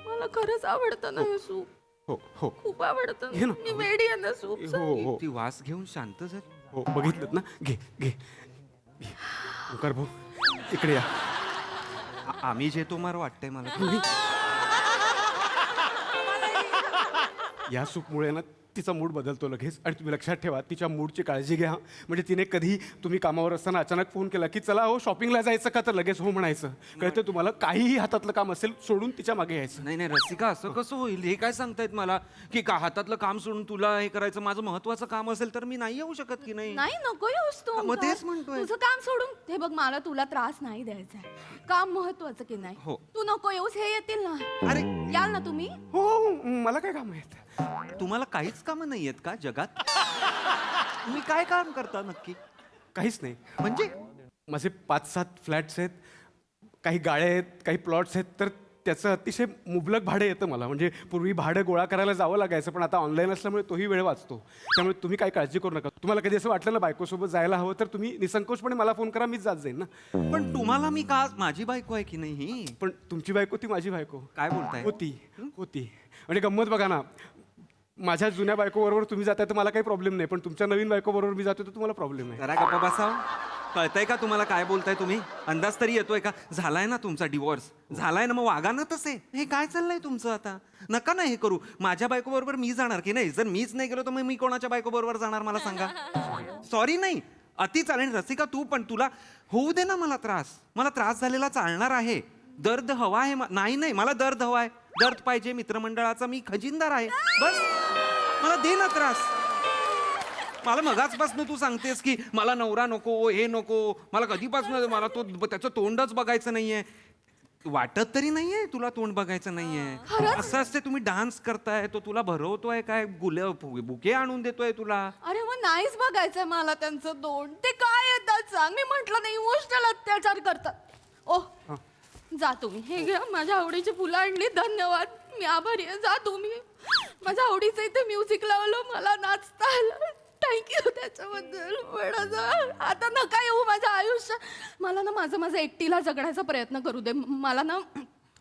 मला खरंच आवडतं ना हे सूप. हो खूप आवडतं. घे ना. मी वेडी आहे ना सूप. हो ती वास घेऊन शांत झाली. हो बघितलं ना. घे ओंकार भाऊ इकडे या. आम्ही जे तुम्हाला वाटतंय मला. या सूपमुळे ना तिचा मूड बदलतो लगेच. आणि तुम्ही लक्षात ठेवा, तिच्या मूडची काळजी घ्या. म्हणजे तिने कधी तुम्ही कामावर असताना अचानक फोन केला की चला हो शॉपिंगला जायचं का, तर लगेच हो म्हणायचं. कळतं तुम्हाला? काहीही हातातलं काम असेल सोडून तिच्या मागे यायचं. नाही रसिका, असं कसं होईल? हे काय सांगतायत मला की का हातातलं काम सोडून तुला हे करायचं? माझं महत्वाचं काम असेल तर मी नाही येऊ शकत की नाही? नाही, नको येऊस तू. मग तेच म्हणतोय. तुझं काम सोडून हे बघ, मला तुला त्रास नाही द्यायचा. काम महत्वाचं की नाही? हो. तू नको येऊस. हे येतील ना. अरे याल ना तुम्ही. हो मला काय काम आहेत? तुम्हाला काहीच कामं नाही आहेत का जगात? तुम्ही काय काम करता नक्की? काहीच नाही. म्हणजे माझे 5-7 फ्लॅट्स आहेत, काही गाळे आहेत, काही प्लॉट्स आहेत. तर त्याचं अतिशय मुबलक भाडे येतं मला. म्हणजे पूर्वी भाडं गोळा करायला जावं लागायचं, पण आता ऑनलाईन असल्यामुळे तोही वेळ वाचतो. त्यामुळे तुम्ही काही काळजी करू नका. तुम्हाला कधी असं वाटलं ना बायकोसोबत जायला हवं, तर तुम्ही निसंकोचपणे मला फोन करा, मीच जात जाईन ना. पण तुम्हाला मी का? माझी बायको आहे की नाही ही? पण तुमची बायको ती माझी बायको. काय बोलताय? होती. म्हणजे गंमत बघा ना, माझ्या जुन्या बायकोबरोबर तुम्ही जाताय तर मला काही प्रॉब्लेम नाही, पण तुमच्या नवीन बायकोबरोबर मी जातो तर तुम्हाला प्रॉब्लेम आहे. जरा गप्पा बसाव. कळतंय का तुम्हाला काय बोलताय तुम्ही? अंदाज तरी येतोय का? झालाय ना तुमचा डिवोर्स, झालाय ना, मग वागा ना तसे. हे काय चाललंय तुमचं आता? नका ना हे करू. माझ्या बायको बरोबर मी जाणार की नाही? जर मीच नाही गेलो तर मग मी कोणाच्या बायको बरोबर जाणार मला सांगा? सॉरी नाही, अति चालेल. रसिका तू पण, तुला होऊ दे ना मला त्रास. मला त्रास झालेला चालणार आहे. दर्द हवा आहे नाही मला दर्द हवा आहे. दर्द पाहिजे मित्रमंडळाचा. मी खजिनदार आहे. बस मला दे ना त्रास. मला मगाचपासून तू सांगतेस की मला नवरा नको, हे नको. मला कधीपासून मला त्याचं तोंडच बघायचं नाहीये. वाटत तरी नाहीये तुला तोंड बघायचं नाहीये? असं असते तुम्ही डान्स करताय, तो तुला भरवतोय काय, बुके आणून देतोय तुला. अरे मग नाहीच बघायचंय मला त्यांचं तोंड. ते काय येतात सांग. मी म्हंटल नाही, इमोशनल अत्याचार करतात. ओ जा तुम्ही. हे घ्या, माझ्या आवडीची फुलं आणली. धन्यवाद, मी आभारी आहे. जा तुम्ही. माझ्या आवडीचं इथे म्युझिक लावलं, मला नाचता आलं. थँक्यू त्याच्याबद्दल. आता नका येऊ माझ्या आयुष्यात. मला ना माझं एकटीला जगण्याचा प्रयत्न करू दे. मला ना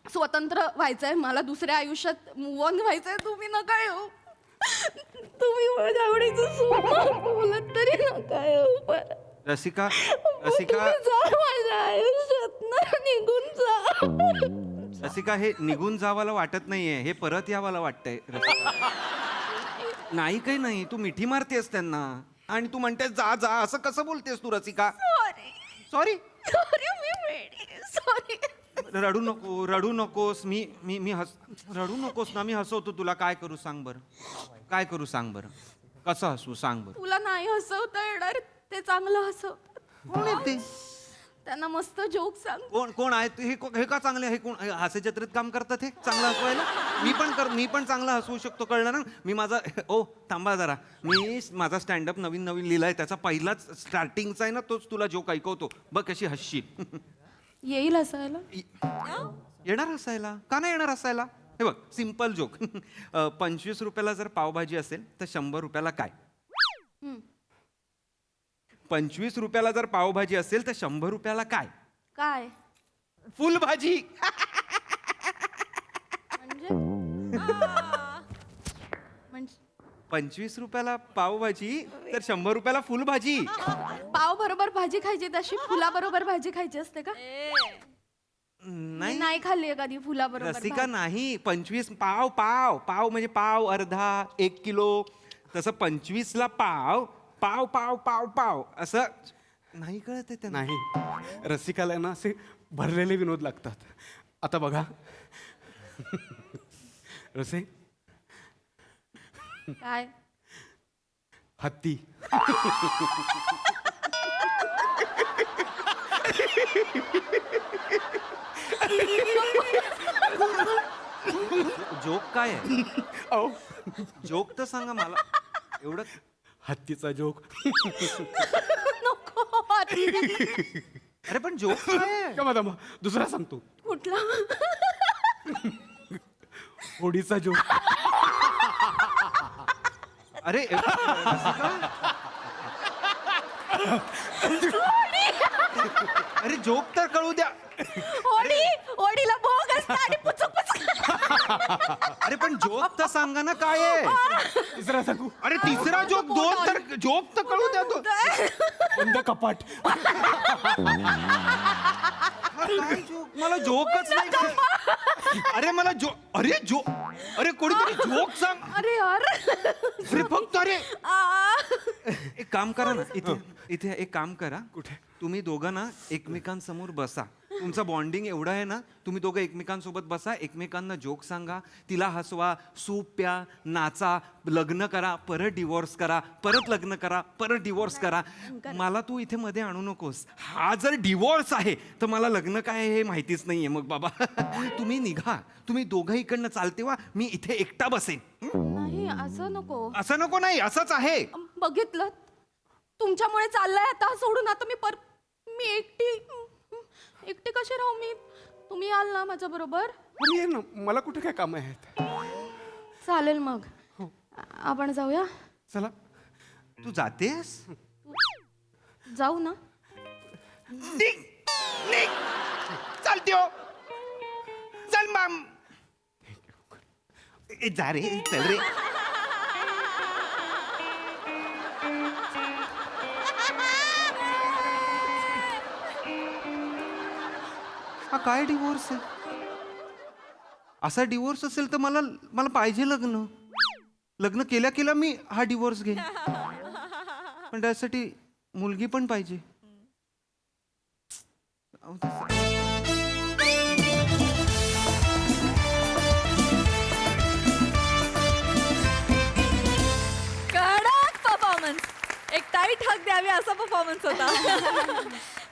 स्वतंत्र व्हायचंय. मला दुसऱ्या आयुष्यात मूव्ह ऑन व्हायचंय. तुम्ही नका येऊ. तुम्ही माझ्या आवडीचं सूप बोलत तरी नका येऊ. रसिका जा माझ्या आयुष्यात ना, निघून जा. रसिका, हे निघून जावाला वाटत नाहीये, हे परत यावाला वाटतंय. रसिका नाही काही नाही, तू मिठी मारतेस त्यांना आणि तू म्हणतेस जा जा. असं कसं बोलतेस तू रसिका? सॉरी. सॉरी. रडू नकोस. रडू नकोस ना. मी हसवतो तुला. काय करू सांग बरं? कसं हसू सांग बरं? तुला नाही हसवता येणार, ते चांगलं हसवतात. कोण आहे ते? त्यांना मस्त जोक सांग. कोण आहे हे का चांगले? हे कोण हास्य जत्रेत काम करतात हे चांगलं हसवायला? मी पण चांगलं हसवू शकतो, कळलं ना? मी माझा थांबा जरा. मी माझा स्टँडअप नवीन लिहिलाय, त्याचा पहिलाच स्टार्टिंगचा आहे ना, तोच तुला जोक ऐकवतो. बघ कशी हसशील. येईल हसायला? येणार हसायला? का नाही येणार हसायला? हे बघ सिंपल जोक. 25 रुपयाला जर पावभाजी असेल तर 100 रुपयाला काय? 25 रुपयाला जर पावभाजी असेल तर 100 रुपयाला काय? काय? फुलभाजी. म्हणजे 25 रुपयाला पावभाजी तर 100 रुपयाला फुलभाजी. पाव बरोबर भाजी खायची, तशी फुला बरोबर भाजी खायची असते का? नाही खाल्ली कधी फुला बरोबर. रसिका नाही. 25 पाव म्हणजे पाव अर्धा, 1 किलो. तसं 25ला पाव पाव पाव पाव पाव असं नाही कळत आहे त्यांना. नाही रसिकाला ना असे भरलेले विनोद लागतात. आता बघा रसे काय हत्ती. जोक काय आहे? अहो जोक तर सांगा मला. एवढं हत्तीचा जोक. अरे पण जोक काय आहे? थांबा थांबा दुसरा सांगतो. कुठला होडीचा जोक. अरे अरे जोक तर कळू द्या. ओढीला भोग असतं आणि पुचक पुचक. अरे पण जोक तर सांगा ना काय आहे. तिसरा सांगू. अरे तिसरा जोक. दोन तर जोक तर कळू द्या. तो बंद कपाट. हा काय जोक? मला जोकच नाही कळत. अरे मला अरे कोणीतरी जोक सांग. अरे यार अरे फक्त अरे एक काम करा ना. इथे एक काम करा. कुठे? तुम्ही दोघं ना एकमेकांसमोर बसा. तुमचा बॉन्डिंग एवढा आहे ना. तुम्ही दोघं एकमेकांसोबत बसा. एकमेकांना जोक सांगा. तिला हसवा. सूप प्या. नाचा. लग्न करा. परत डिवोर्स करा. परत लग्न करा. परत डिवोर्स करा. मला तू इथे मध्ये आणू नकोस. हा जर डिवोर्स आहे तर मला लग्न काय आहे हे माहितीच नाहीये. मग बाबा तुम्ही निघा. तुम्ही दोघं इकडनं चालते वा. मी इथे एकटा बसेन. नाही असं नको. असं नको. नाही असंच आहे. बघितलं तुमच्यामुळे चाललंय आता. सोडून आता मी एकटी कशी राहू मी. तुम्ही याल ना माझ्या बरोबर. पण ये ना मला कुठे काय काम आहेत. चालेल मग आपण जाऊया. चला. तू जातेस? जाऊ ना. चालते हो. चल माम. जा रे. चल रे. हा काय डिवोर्स आहे? असा डिवोर्स असेल तर मला पाहिजे लग्न केल्या केल्या मी हा डिवोर्स घेईन. पण त्यासाठी मुलगी पण पाहिजे. कडक परफॉर्मन्स. एक टाईट हक द्यावी असा परफॉर्मन्स होता.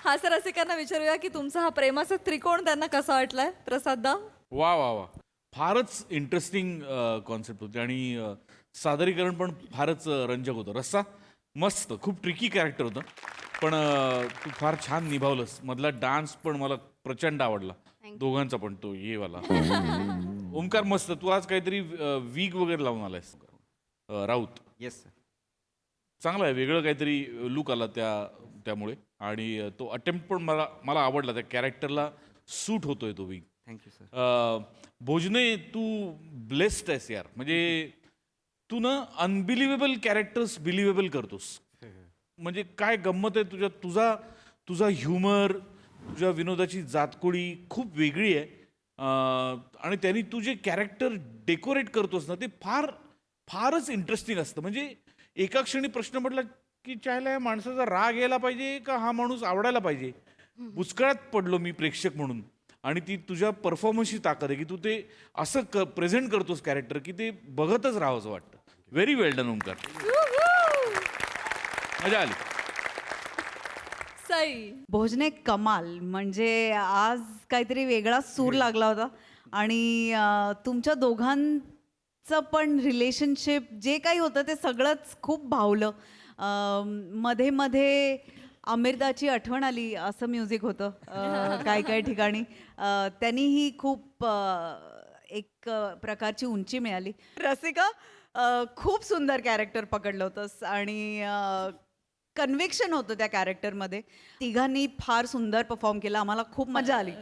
हास्य रसिकांना विचारूया की तुमचा हा प्रेमाचा त्रिकोण त्यांना कसा वाटलाय. प्रसाददा. वा वा वा फारच इंटरेस्टिंग कॉन्सेप्ट होती आणि सादरीकरण पण फारच रंजक होतं. रस्सा मस्त. खूप ट्रिकी कॅरेक्टर होतं पण तू फार छान निभावलंस. मधला डान्स पण मला प्रचंड आवडला. दोघांचा पण तो ये वाला. ओमकार मस्त. तू आज काहीतरी वीग वगैरे लावून आलायस. राऊत. येस. चांगला आहे. वेगळं काहीतरी लुक आला त्यामुळे आणि तो अटेम्प्ट पण मला आवडला. त्या कॅरेक्टरला सूट होतोय तो वीग. Thank you sir. भोजने तू ब्लेस्ड आहेस यार. म्हणजे तू ना अनबिलिव्हेबल कॅरेक्टर्स बिलिव्हेबल करतोस. म्हणजे काय गंमत आहे तुझा ह्युमर, तुझ्या विनोदाची जातकोडी खूप वेगळी आहे. आणि त्यांनी तू जे कॅरेक्टर डेकोरेट करतोस ना ते फारच इंटरेस्टिंग असतं. म्हणजे एका क्षणी प्रश्न पडला की चायला या माणसाचा राग यायला पाहिजे का हा माणूस आवडायला पाहिजे. बुचकळ्यात पडलो मी प्रेक्षक म्हणून. आणि ती तुझ्या परफॉर्मन्सची ताकद आहे की तू ते असं प्रेझेंट करतोस कॅरेक्टर की ते बघतच राहावंसं वाटतं. व्हेरी वेल डन ओमकार. मजा आली. सई. भोजने कमाल. म्हणजे आज काहीतरी वेगळा सूर लागला होता आणि तुमच्या दोघांचं पण रिलेशनशिप जे काही होतं ते सगळंच खूप भावलं. मध्ये मध्ये आमिरदाची आठवण आली असं म्युझिक होतं काही ठिकाणी. त्यांनीही खूप एक प्रकारची उंची मिळाली. रसिका खूप सुंदर कॅरेक्टर पकडलं होतंस आणि कन्व्हिक्शन होतं त्या कॅरेक्टरमध्ये. तिघांनी फार सुंदर परफॉर्म केला. आम्हाला खूप मजा आली.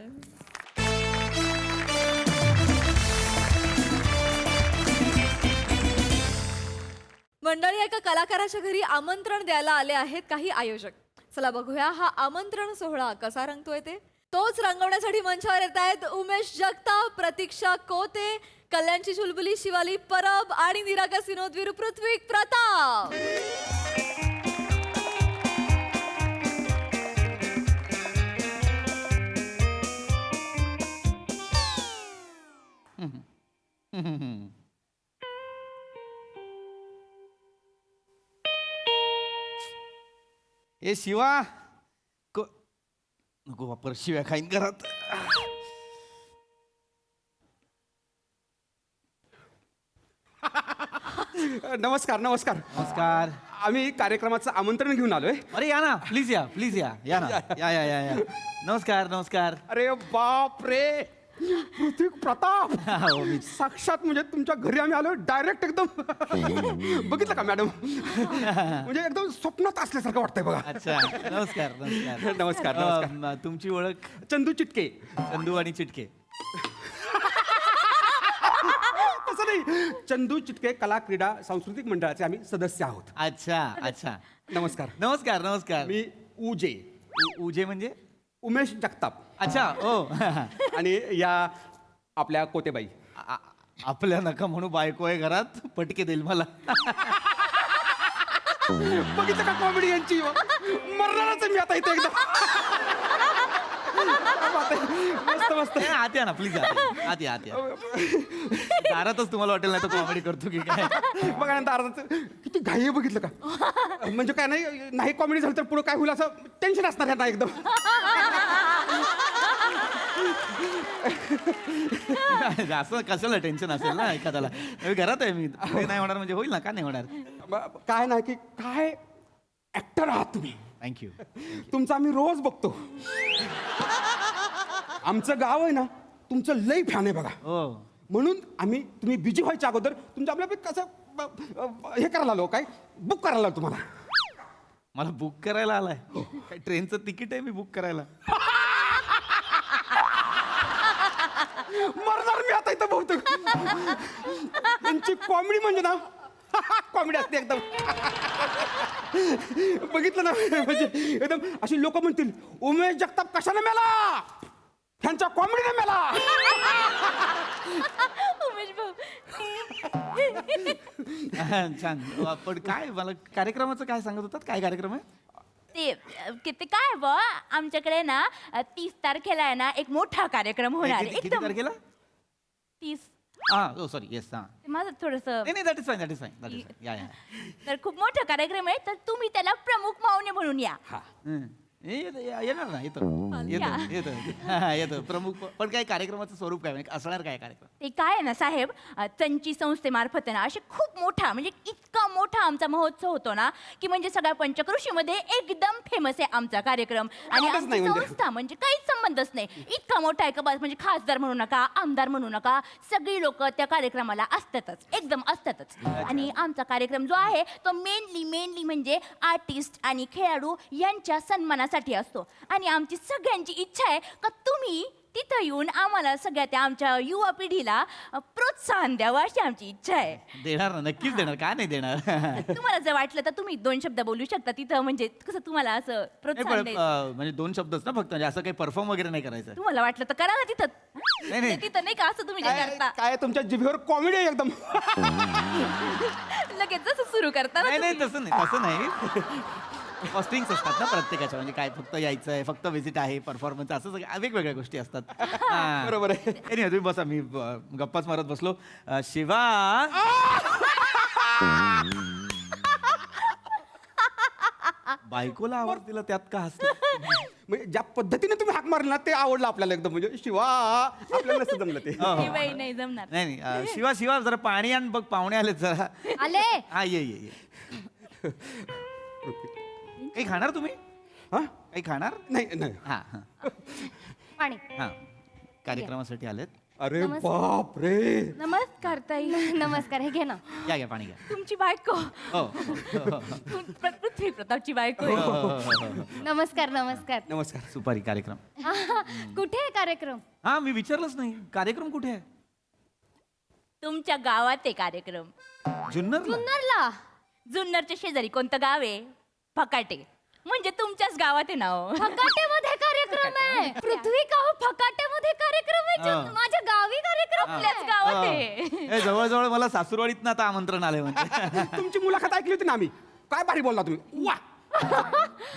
मंडळी, एका कलाकाराच्या घरी आमंत्रण द्यायला आले आहेत काही आयोजक. चला बघूया हा आमंत्रण सोहळा कसा रंगतोय ते. तोच रंगवण्यासाठी मंचावर येत आहेत उमेश जगताप, प्रतीक्षा कोते, कल्याणची चुलबुली शिवाली परब आणि निरागस विनोदवीर पृथ्वीक प्रताप. ए शिवा नको वापर शिव्या खाईन घरात. नमस्कार नमस्कार नमस्कार. आम्ही कार्यक्रमाचं आमंत्रण घेऊन आलोय. अरे या ना प्लीज या प्लीज या या ना या या या या नमस्कार नमस्कार. अरे बाप रे पृथ्वी प्रताप हो, मी साक्षात म्हणजे तुमच्या घरी आम्ही आलो डायरेक्ट एकदम. बघितलं का मॅडम म्हणजे एकदम स्वप्नात असल्यासारखं वाटतंय बघा. अच्छा नमस्कार नमस्कार नमस्कार नमस्कार. तुमची ओळख? चंदू चिटके. चंदू आणि चिटके. तसं नाही, चंदू चिटके कला क्रीडा सांस्कृतिक मंडळाचे आम्ही सदस्य आहोत. अच्छा अच्छा. नमस्कार. नमस्कार नमस्कार. मी उजे. उजे म्हणजे? उमेश जगताप. अच्छा ओ. आणि या आपल्या कोतेबाई. आपल्या नका म्हणू, बायको आहे घरात, पटके देईल मला. बघितलं का कॉमेडी यांची? मरणारच मी आता इथे एकदम. मस्त मस्त. आत या ना प्लीज. आत या आत या. दारातच तुम्हाला वाटेल नाही तर कॉमेडी करतो की काय. बघा ना दारात किती घाई आहे, बघितलं का? म्हणजे काय नाही कॉमेडी झालं तर पुढे काय होईल असं टेन्शन असणार आहे ना एकदम. असं कशाला टेन्शन असेल ना एखाद्याला. घरात आहे मी, नाही होणार म्हणजे होईल ना, का नाही होणार. काय नाही की काय ऍक्टर आहात तुम्ही. थँक्यू. तुमचं आम्ही रोज बघतो. आमचं गाव आहे ना तुमचं लई फॅन आहे बघा. हो म्हणून आम्ही तुम्ही बिजी व्हायच्या अगोदर तुमचं आपल्या कसं हे करायला आलो, काय बुक करायला आलो तुम्हाला. मला बुक करायला आलाय? काय ट्रेनचं तिकीट आहे मी बुक करायला? मरणार मी आता इथं बहुतेक. त्यांची कॉमेडी म्हणजे ना कॉमेडी असते एकदम. बघितलं ना म्हणजे एकदम अशी लोक म्हणतील उमेश जगताप कशाने मेला, त्यांच्या कॉमेडीने मेला. छान. पण काय मला कार्यक्रमाचं काय सांगत होतात? काय कार्यक्रम आहे ते? किती काय ब आमच्याकडे ना 30 तारखेला आहे ना एक मोठा कार्यक्रम होणार आहे. किती तारखेला? 30. हा सॉरी येस. हा माझं थोडस नाही that is fine that is fine. या या. तर खूप मोठा कार्यक्रम आहे, तर तुम्ही त्याला प्रमुख पाहुणे म्हणून या. येणार ना. येतो प्रमुख. पण काय कार्यक्रमाचं स्वरूप काय असणार? काय कार्यक्रम ते काय आहे ना साहेब, चंची संस्थेमार्फत आहे ना असे खूप मोठा म्हणजे इतका मोठा आमचा महोत्सव होतो ना की म्हणजे सगळ्या पंचक्रोशीमध्ये एकदम फेमस आहे आमचा कार्यक्रम. आणि आमची संस्था म्हणजे काहीच संबंधच नाही. इतका मोठा आहे का बस, म्हणजे खासदार म्हणू नका, आमदार म्हणू नका, सगळी लोक त्या कार्यक्रमाला असतातच, एकदम असतातच. आणि आमचा कार्यक्रम जो आहे तो मेनली म्हणजे आर्टिस्ट आणि खेळाडू यांच्या सन्मानासाठी असतो. आणि आमची सगळ्यांची इच्छा आहे का तुम्ही तिथं येऊन आम्हाला सगळ्या त्या आमच्या युवा पिढीला प्रोत्साहन द्यावं अशी आमची इच्छा आहे. देणार ना, नक्कीच देणार. का नाही देणार. तुम्हाला जर वाटलं तर तुम्ही 2 शब्द बोलू शकता तिथं, म्हणजे कसं तुम्हाला असं प्रोत्साहन द्यायचं. म्हणजे 2 शब्दच ना फक्त, म्हणजे असं काही परफॉर्म वगैरे नाही करायचं. तुम्हाला वाटलं तर करा ना तिथं. नाही. तिथं नाही का असं तुम्ही जे करता काय तुमच्या जिभेवर कॉमेडी आहे एकदम. लगेच जसं सुरू करता ना नाही तसं नाही. कॉस्टिंग्स असतात ना प्रत्येकाच्या, म्हणजे काय फक्त यायचं आहे, फक्त व्हिजिट आहे, परफॉर्मन्स, असं सगळं वेगवेगळ्या गोष्टी असतात. बरोबर आहे. तुम्ही बसा, मी गप्पाच मारत बसलो. शिवा बायकोला आवाज दिला त्यात का हसतो? म्हणजे ज्या पद्धतीने तुम्ही हाक मारला ते आवडलं आपल्याला एकदम. म्हणजे शिवा आपल्याला नसतं जमलं ते. नाही जमणार. नाही शिवा जरा पाणी आण बघ, पाहुणे आलेत जरा. आले. हा ये. काही खाणार तुम्ही? हा काही खाणार? नाही. हा पाणी. हा कार्यक्रमासाठी आलेत. अरे बाप रे. नमस्कार ताई. नमस्कार. हे घे ना. घ्या पाणी घ्या. तुमची बायको. हो. पृथ्वी प्रतापची बायको. नमस्कार. सुपारी कार्यक्रम कुठे आहे कार्यक्रम? हा मी विचारलंच नाही. कार्यक्रम कुठे आहे? तुमच्या गावात आहे कार्यक्रम. जुन्नरला? जुन्नरच्या शेजारी कोणतं गाव आहे? फकाटे. म्हणजे तुमच्याच गावात आहे ना. फकाटे मध्ये कार्यक्रम कार्यक्रम आहे पृथ्वी का फकाट्यामध्ये कार्यक्रम आहे माझ्या गावी कार्यक्रम आपल्याच गावात आहे जवळजवळ मला सासूरवाडीत आता आमंत्रण आलंय म्हणजे. तुमची मुलाखत ऐकली होती ना आम्ही. काय भारी बोलला तुम्ही. वा.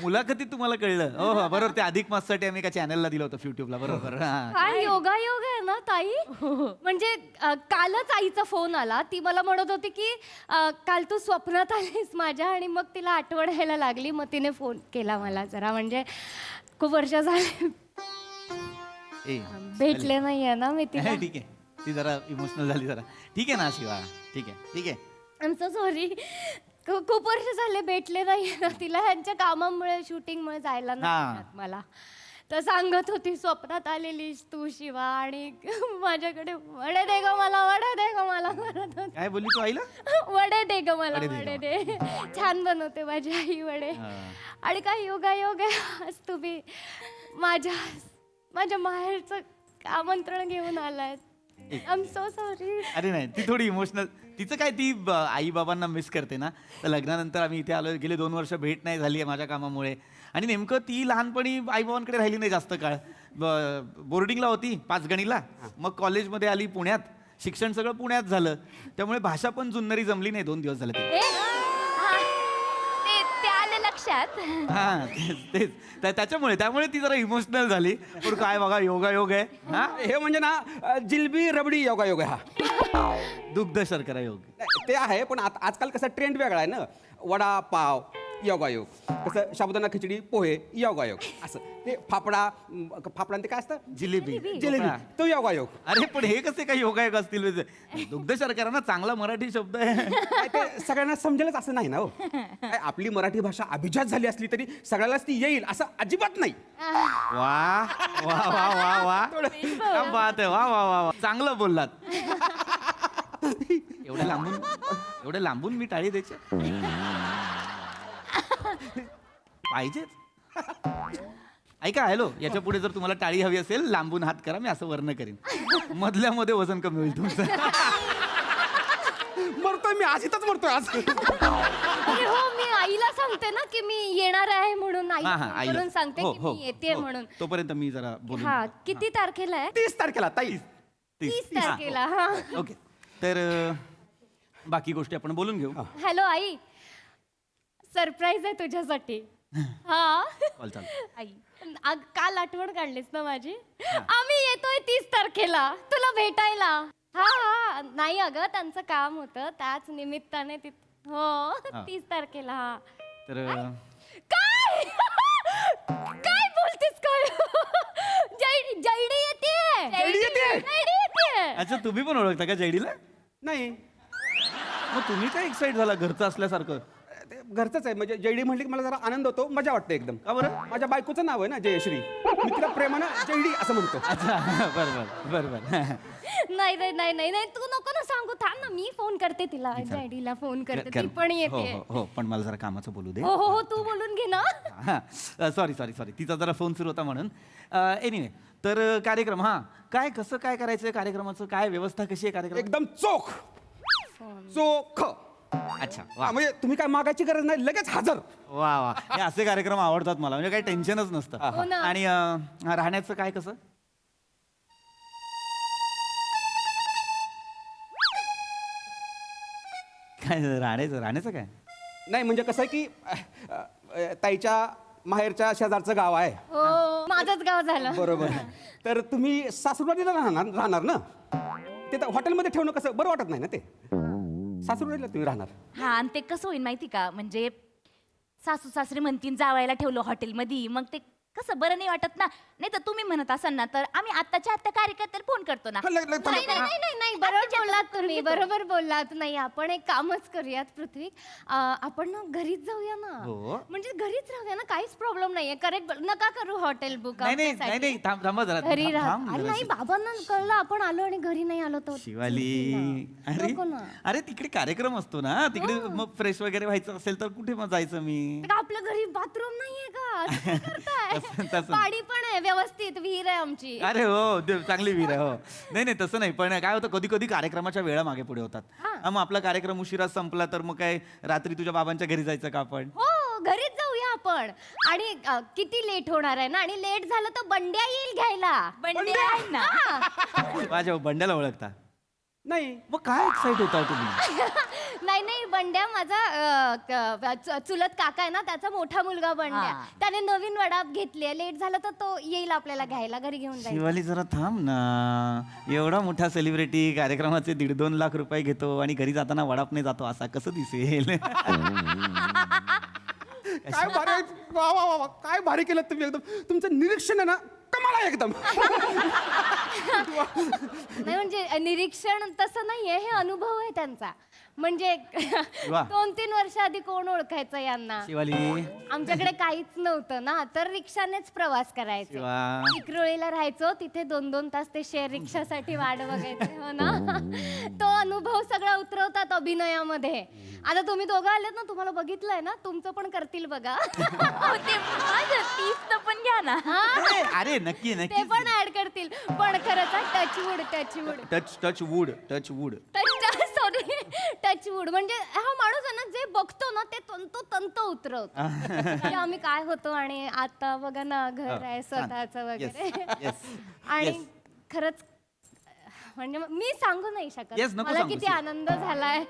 मुलाखतीत तुम्हाला कळलं. हो हो बरोबर. ते अधिक माससाठी आम्ही एका चॅनलला दिलं होतं युट्यूबला. बरोबर. हा. काय योगायोग आहे ना ताई म्हणजे कालच आईचा फोन आला ती मला म्हणत होती की काल तू स्वप्नात आलीस माझ्या आणि मग तिला आठवण यायला लागली मग तिने फोन केला मला जरा म्हणजे खूप वर्ष झाले भेटले नाहीये ना मी तिला. ठीक आहे. ती जरा इमोशनल झाली जरा. ठीक आहे ना शिवा. ठीक आहे ठीक आहे. आय एम सो सॉरी खूप वर्ष झाले भेटले नाही ना तिला ह्यांच्या कामामुळे शूटिंगमुळे जायला नाही मला तर सांगत होती स्वप्नात आलेलीस तू शिवा आणि माझ्याकडे वडे दे ग मला वडे दे ग मला म्हणत होती. काय बोलली तू आईला. वडे दे ग मला वडे दे छान बनवते माझी आई वडे आणि काय योगायोग आहे आज तुम्ही माझ्या माहेरचं आमंत्रण घेऊन आलाय. I am so sorry. अरे नाही ती थोडी इमोशनल. तिचं काय ती आई बाबांना मिस करते ना. तर लग्नानंतर आम्ही इथे आलो. गेले 2 वर्ष भेट नाही झाली आहे माझ्या कामामुळे आणि नेमकं ती लहानपणी आईबाबांकडे राहिली नाही जास्त काळ. बोर्डिंगला होती 5 गणीला. मग कॉलेजमध्ये आली पुण्यात. शिक्षण सगळं पुण्यात झालं त्यामुळे भाषा पण जुन्नरी जमली नाही 2 दिवस झाले ते. ते आलं लक्षात. हा तेच त्यामुळे ती जरा इमोशनल झाली. पण काय बघा योगायोग आहे. हा हे म्हणजे ना जिलबी रबडी योगायोग आहे हा. दुग्ध शर्करा योग. ते आहे पण आजकाल कसा ट्रेंड वेगळा आहे ना. वडा पाव योगायोग. कसं साबुदाणा खिचडी पोहे योगायोग. असं ते फाफडा ते काय असतं जिलेबी जिलेबी तो योगायोग. अरे पण हे कसे काही योगायोग असतील. दुग्ध शर्करा ना चांगला मराठी शब्द आहे. काय ते सगळ्यांना समजेलच असं नाही ना हो. काय आपली मराठी भाषा अभिजात झाली असली तरी सगळ्यालाच ती येईल असं अजिबात नाही. वा वा वा वा वा क्या बात आहे. वा वा वा वा चांगलं बोललात. एवढे लांबून मी टाळी द्यायचे पाहिजेच. ऐका हॅलो याच्या पुढे जर तुम्हाला टाळी हवी असेल लांबून हात करा. मी असं वर्ण करीन. मधल्यामध्ये वजन कमी होईल तुमचं. मरतोय मी आज इथंच मरतोय आज. अरे हो मी आईला सांगते ना की मी येणार आहे म्हणून आईला. म्हणून सांगते हो, की हो, मी येते हो. म्हणून. तोपर्यंत मी जरा बोलू. हा किती तारखेला आहे 30 तारखेला ताई. 30 तारखेला. हा ओके तर बाकी गोष्टी आपण बोलून घेऊ. हॅलो आई सरप्राईज आहे तुझ्यासाठी. हा कॉल चालू. आई काल आठवण काढलीस ना माझी. आम्ही येतोय 30 तारखेला तुला भेटायला. हा नाही अगं त्यांचं काम होतं त्याच निमित्ताने हो 30 तारखेला. हा तर काय काय बोलतेस काय जैडी येते. जैडी येते. अच्छा तुम्ही पण ओळखता का जैडीला. नाही मग तुम्ही काय एक्साइट झाला घरचं असल्यासारखं. ते घरचंच आहे म्हणजे जयडी म्हटली की मला जरा आनंद होतो मजा वाटते एकदम. का बरं. माझ्या बायकोचं नाव आहे ना जयश्री. मी तिला प्रेमानं जयडी असं म्हणतो. अच्छा बरोबर. नाही नाही नाही नाही नाही तू नको ना सांगू थांब ना मी फोन करते तिला जैडीला फोन करते ती पण येते. हो पण मला जरा कामाचं बोलू दे. हो हो हो तू बोलून घे ना. सॉरी तिचा जरा फोन सुरू होता म्हणून. एनिवे तर कार्यक्रम काय कसं काय करायचं कार्यक्रमाचं काय व्यवस्था कशी आहे कार्यक्रम. एकदम चोख. अच्छा वा. म्हणजे तुम्ही काय मागायची गरज नाही लगेच हजर. वा वा हे असे कार्यक्रम आवडतात मला म्हणजे काही टेन्शनच हो नसतं. ना. आणि राहण्याचं काय कसं. काय राहण्याचं काय. नाही म्हणजे कसं आहे की ताईच्या माहेरच्या शेजारचं गाव आहे. हो माझंच गाव झालं. बरोबर. तर तुम्ही सासूरवाडीला राहणार ना. ते तर हॉटेलमध्ये ठेवणं कसं बरं वाटत नाही ना ते. सासूरवाडीला तुम्ही राहणार. हा आणि ते कसं होईल माहिती का म्हणजे सासू सासरे म्हणतील जावायला ठेवलं हॉटेलमध्ये मग ते कसं बरं नाही वाटत ना. नाही तर तुम्ही म्हणत असाल ना तर आम्ही आत्ताच्या आत्ता कार्यकर्त्याला फोन करतो ना. नाही बरोबर बोललात तुम्ही बरोबर बोललात. नाही आपण एक कामच करूयात पृथ्वी आपण ना घरीच जाऊया ना. म्हणजे घरीच राहूया ना काहीच प्रॉब्लेम नाहीये. करेक्ट नका करू हॉटेल बुक. नाही थांबा जरा. घरी राहा. अरे नाही बाबांना कळलं आपण आलो आणि घरी नाही आलो तर शिवाली. अरे तिकडे कार्यक्रम असतो ना तिकडे मग फ्रेश वगैरे व्हायचं असेल तर कुठे मग जायचं मी. आपल्या घरी बाथरूम नाहीये का करताय. पाडी पण आहे व्यवस्थित विहीर आहे आमची. अरे हो चांगली विहीर आहे. हो नाही तसं नाही पण काय होतं कधी कधी कार्यक्रमाच्या वेळा मागे पुढे होतात. मग आपला कार्यक्रम उशिरा संपला तर मग काय रात्री तुझ्या बाबांच्या घरी जायचं का आपण. हो घरीच जाऊया आपण. आणि किती लेट होणार आहे ना, आणि लेट झालं तर बंड्या येईल घ्यायला. बंड्या आहे ना. माझ्या बंड्याला ओळखता? नाही. मग काय एक्साइट होताय तुम्ही? नाही नाही, बंड्या माझा चुलत काका आहे ना, त्याचा मोठा मुलगा बंड्या. त्याने नवीन वडाप घेतली, लेट झालं तर तो येईल आपल्याला घ्यायला, घरी घेऊन जाईल. शिवाली जरा थांब ना. एवढा मोठा सेलिब्रिटी कार्यक्रमाचे 1.5-2 लाख रुपये घेतो आणि घरी जाताना वडाप नाही जातो, असा कसं दिसेल? काय भारी, वा वा वा वा, काय भारी केलं तुम्ही एकदम. तुमचं निरीक्षण आहे ना कमाल आहे एकदम. नाही म्हणजे निरीक्षण तसं नाहीये, हे अनुभव आहे त्यांचा. म्हणजे वा. 2-3 वर्ष आधी कोण ओळखायचं यांना. शिवाली आमच्याकडे काहीच नव्हतं ना, तर रिक्षानेच प्रवास करायचे. शिवा. विक्रोळीला राहायचो, तिथे 2-2 तास ते शेअर रिक्षासाठी वाट बघायचे. हो ना. तो अनुभव सगळा उतरवतात अभिनयामध्ये. आता तुम्ही दोघं आलेत ना, तुम्हाला बघितलंय ना, तुमचं पण करतील बघा. पण घ्या ना. अरे नक्की ते नक्की. पण ऍड करतील. पण खरंच touch wood touch wood touch wood. Sorry, touch wood म्हणजे हा माणूस आहे ना, जे बघतो ना ते तंत उतरवतो. की आम्ही काय होतो आणि आता बघा ना, घर आहे स्वतःचं वगैरे. आणि खरंच म्हणजे मी सांगू नाही शकत. Yes, नको मला सांगूस, किती yes. आनंद झालाय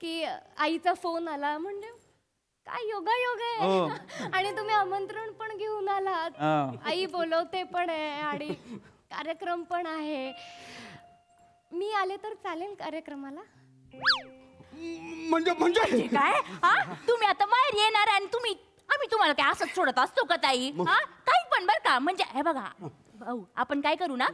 की आईचा फोन आला. म्हणजे काय योगायोग हो. आहे. आणि तुम्ही आमंत्रण पण घेऊन आलात. आई बोलवते पण आहे आणि कार्यक्रम पण आहे. मी आले तर चालेल कार्यक्रमाला? म्हणजे म्हणजे काय हा, तुम्ही आता बाहेर येणार आणि आम्ही तुम्हाला काय असंच सोडत असतो का ताई? हा, काही पण बर का. म्हणजे हे बघा भाऊ, आपण काय करू ना,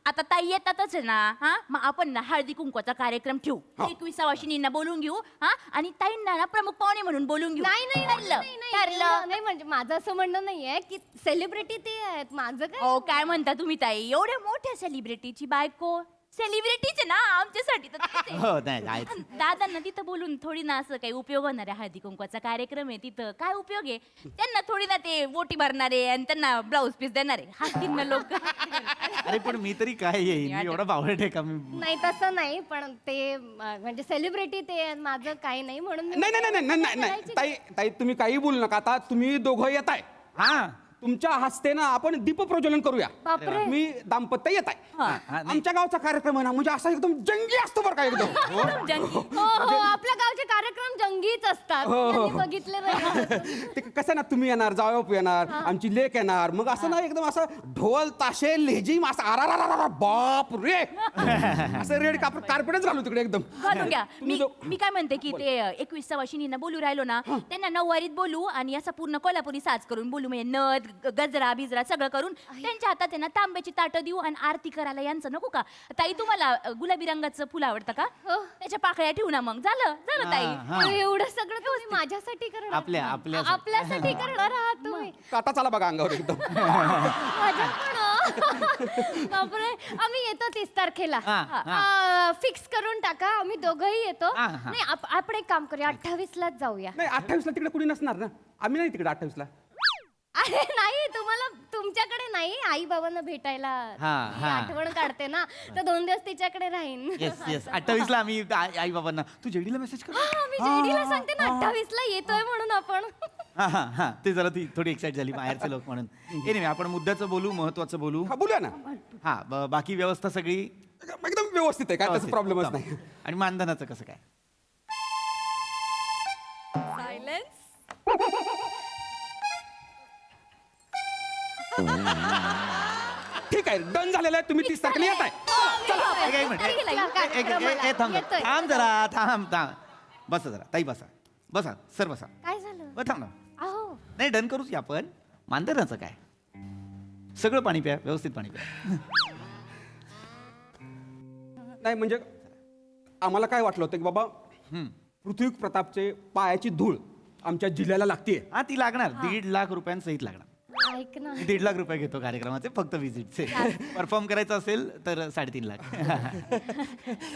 आता ताई येतातच आहे ना, हा, मग आपण ना हळदी कुंकवाचा कार्यक्रम ठेवू. 21 वाशिनींना बोलून घेऊ, हा, आणि ताईंना ना प्रमुख पाहुणे म्हणून बोलून घेऊ. नाही नाही ठरलं. ठरलं. नाही म्हणजे माझं असं म्हणणं नाहीये की सेलिब्रिटी ते आहेत. माझं काय. हो, काय म्हणता तुम्ही ताई? एवढ्या मोठ्या सेलिब्रिटीची बायको, सेलिब्रिटीचे ना आमच्यासाठी तर तेच आहे. हो नाही आहेच. दादांना तिथं बोलून थोडी ना असं काही उपयोग होणार आहे. हळदी कुंकवाचा कार्यक्रम आहे, तिथं काय उपयोग आहे? त्यांना थोडी ना ते वोटी भरणारे आणि त्यांना ब्लाऊज पीस देणारे हसतील ना लोक. अरे पण मी तरी काय येईन, मी एवढा बावळट आहे का मी? नाही तसं नाही, पण ते म्हणजे सेलिब्रिटी ते आहेत, माझं काही नाही म्हणून मी- नाही नाही नाही नाही नाही नाही ताई ताई तुम्ही काही बोलू नका. आता तुम्ही दोघं येत आहे, हा तुमच्या हस्ते ना आपण दीप प्रज्वलन करूया. बापरे. मी दाम्पत्य येत आहे. आमच्या गावचा कार्यक्रम आहे ना, म्हणजे असा एकदम जंगी असतो बरं का एकदम. हो हो, आपल्या गावचे कार्यक्रम जंगीच असतात. त्यांनी बघितले नाही. ते कसं ना, तुम्ही येणार, जावप येणार, आमची लेक येणार, मग असं ना एकदम असं ढोल ताशे लेझिम असं आरा बाप रे असं रेड कार्पेटच घालू तिकडे एकदम. घालून घ्या. मी काय म्हणते की ते 21 वाशिनींना बोलू राहिलो ना, त्यांना नऊवारीत बोलू आणि असा पूर्ण कोल्हापुरी साज करून बोलू. म्हणजे नथ गजरा बिजरा सगळं करून त्यांच्या हातात आहे ना तांब्याची ताटं देऊ आणि आरती करायला यांचं नको का? ताई तुम्हाला गुलाबी रंगाचं फुल आवडतं का? त्याच्या पाकळ्या ठेवू ना, मग झालं ताई. एवढं सगळं तुम्ही माझ्यासाठी करणार? आपल्यासाठी आपल्यासाठी करणार आहात तुम्ही? काटा चाला बघा अंगावर एकदम. माझ्या पण बापरे. आम्ही येतो 30 तारखेला. फिक्स करून टाका, आम्ही दोघंही येतो. नाही आपण एक काम करूया, 28लाच जाऊया. नाही 28ला तिकडे कुणी नसणार ना, आम्ही नाही तिकडे 28ला. अरे नाही, तुम्हाला तुमच्याकडे नाही, आई बाबांना भेटायला मी आठवण काढते ना, तर 2 दिवस तिच्याकडे राहीन. येस येस 28ला आम्ही आई बाबांना. तू जेडीला मेसेज कर. मी जेडीला सांगते ना 28ला येतोय म्हणून आपण. हा ते जरा ती थोडी एक्साइट झाली बाहेरचे लोक म्हणून. हे नाही, आपण मुद्द्याचं बोलू, महत्वाचं बोलू. हा बोलूया ना. हा बाकी व्यवस्था सगळी एकदम व्यवस्थित आहे, काय त्याचा प्रॉब्लेमच नाही. आणि मानधनाचं कसं काय? सायलेन्स. ठीक आहे, डन झालेलं आहे. तुम्ही 30 तारखेला येत आहे. एक मिनिट, थांब जरा, थांब. बसा जरा ताई, बसा सर, बसा. काय झालं? थांब ना. अहो नाही डन करूच या आपण. मानधनाचं काय? सगळं पाणी प्या, व्यवस्थित पाणी प्या. नाही म्हणजे आम्हाला काय वाटलं होतं की बाबा पृथ्वी प्रतापचे पायाची धूळ आमच्या जिल्ह्याला लागते. हा ती लागणार. 1.5 लाख रुपयांसहित लागणार. ऐक ना. 1.5 लाख रुपये घेतो कार्यक्रमाचे, फक्त विजिटचे. परफॉर्म करायचं असेल तर 3.5 लाख.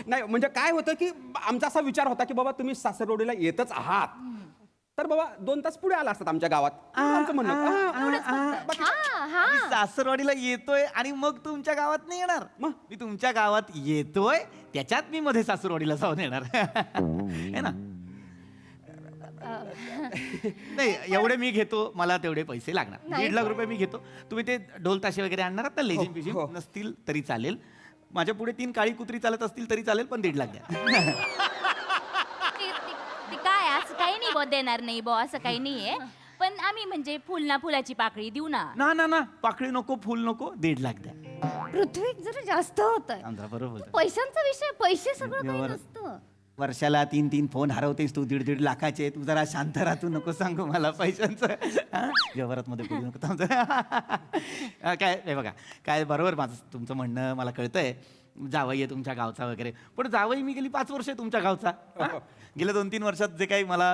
नाही म्हणजे काय होतं की आमचा असा विचार होता की बाबा तुम्ही सासरवडीला येतच आहात, तर बाबा 2 तास पुढे आला असतात आमच्या गावात. आमचं म्हणणं मी सासरवाडीला येतोय आणि मग तुमच्या गावात नाही येणार. मी तुमच्या गावात येतोय, त्याच्यात मी मध्ये सासरवाडीला जाऊन येणार. है ना? नाही एवढे मी घेतो, मला तेवढे पैसे लागणार. 1.5 लाख रुपये मी घेतो. तुम्ही ते ढोल ताशे वगैरे आणणार आहात ना, लेझिम बिझिम नसतील तरी चालेल. माझ्या पुढे 3 काळी कुत्री चालत असतील तरी चालेल, पण 1.5 लाख द्या. ते काय असं काही नाही बो, देणार नाही बो, असं काही नाहीये. पण आम्ही म्हणजे फुल ना फुलाची पाकळी देऊ ना. ना ना ना, पाकळी नको, फुल नको, 1.5 लाख द्या. पृथ्वी जरा जास्त होत आहे. आमचा बरोबर बोलतो. पैशांचा विषय, पैसे सगळं काही व्यवहार- नसतं. वर्षाला 3 फोन हरवतेस तू, 1.5 लाखाचे. तू जरा शांत राहा, तू नको सांगू मला पैशांचं. हा? व्यवहारात मध्ये बोलू नको थांब जरा. काय हे बघा, काय बरोबर माझं तुमचं म्हणणं मला कळतंय. जावई आहे तुमच्या गावचा वगैरे, पण जावई मी गेली 5 वर्ष आहे तुमच्या गावचा. हा? गेल्या 2-3 वर्षात जे काही मला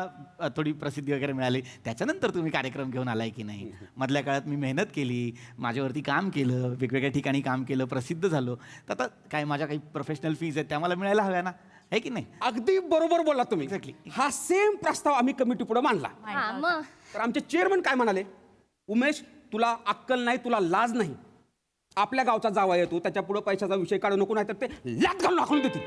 थोडी प्रसिद्धी वगैरे मिळाली, त्याच्यानंतर तुम्ही कार्यक्रम घेऊन आलाय की नाही? मधल्या काळात मी मेहनत केली, माझ्यावरती काम केलं, वेगवेगळ्या ठिकाणी काम केलं, प्रसिद्ध झालो. तर आता काय माझ्या काही प्रोफेशनल फीज आहेत त्या मला मिळायला हव्या ना, आहे की नाही? अगदी बरोबर बोलला तुम्ही. Exactly. हा सेम प्रस्ताव आम्ही कमिटी पुढे मांडला. हा मग तर आमचे चेअरमन काय म्हणाले, उमेश तुला अक्कल नाही, तुला लाज नाही. आपल्या गावचा जावा येतो, त्याच्या पुढे पैशाचा विषय काढू नको, नाही तर ते लाट घालून हाकलून देतील.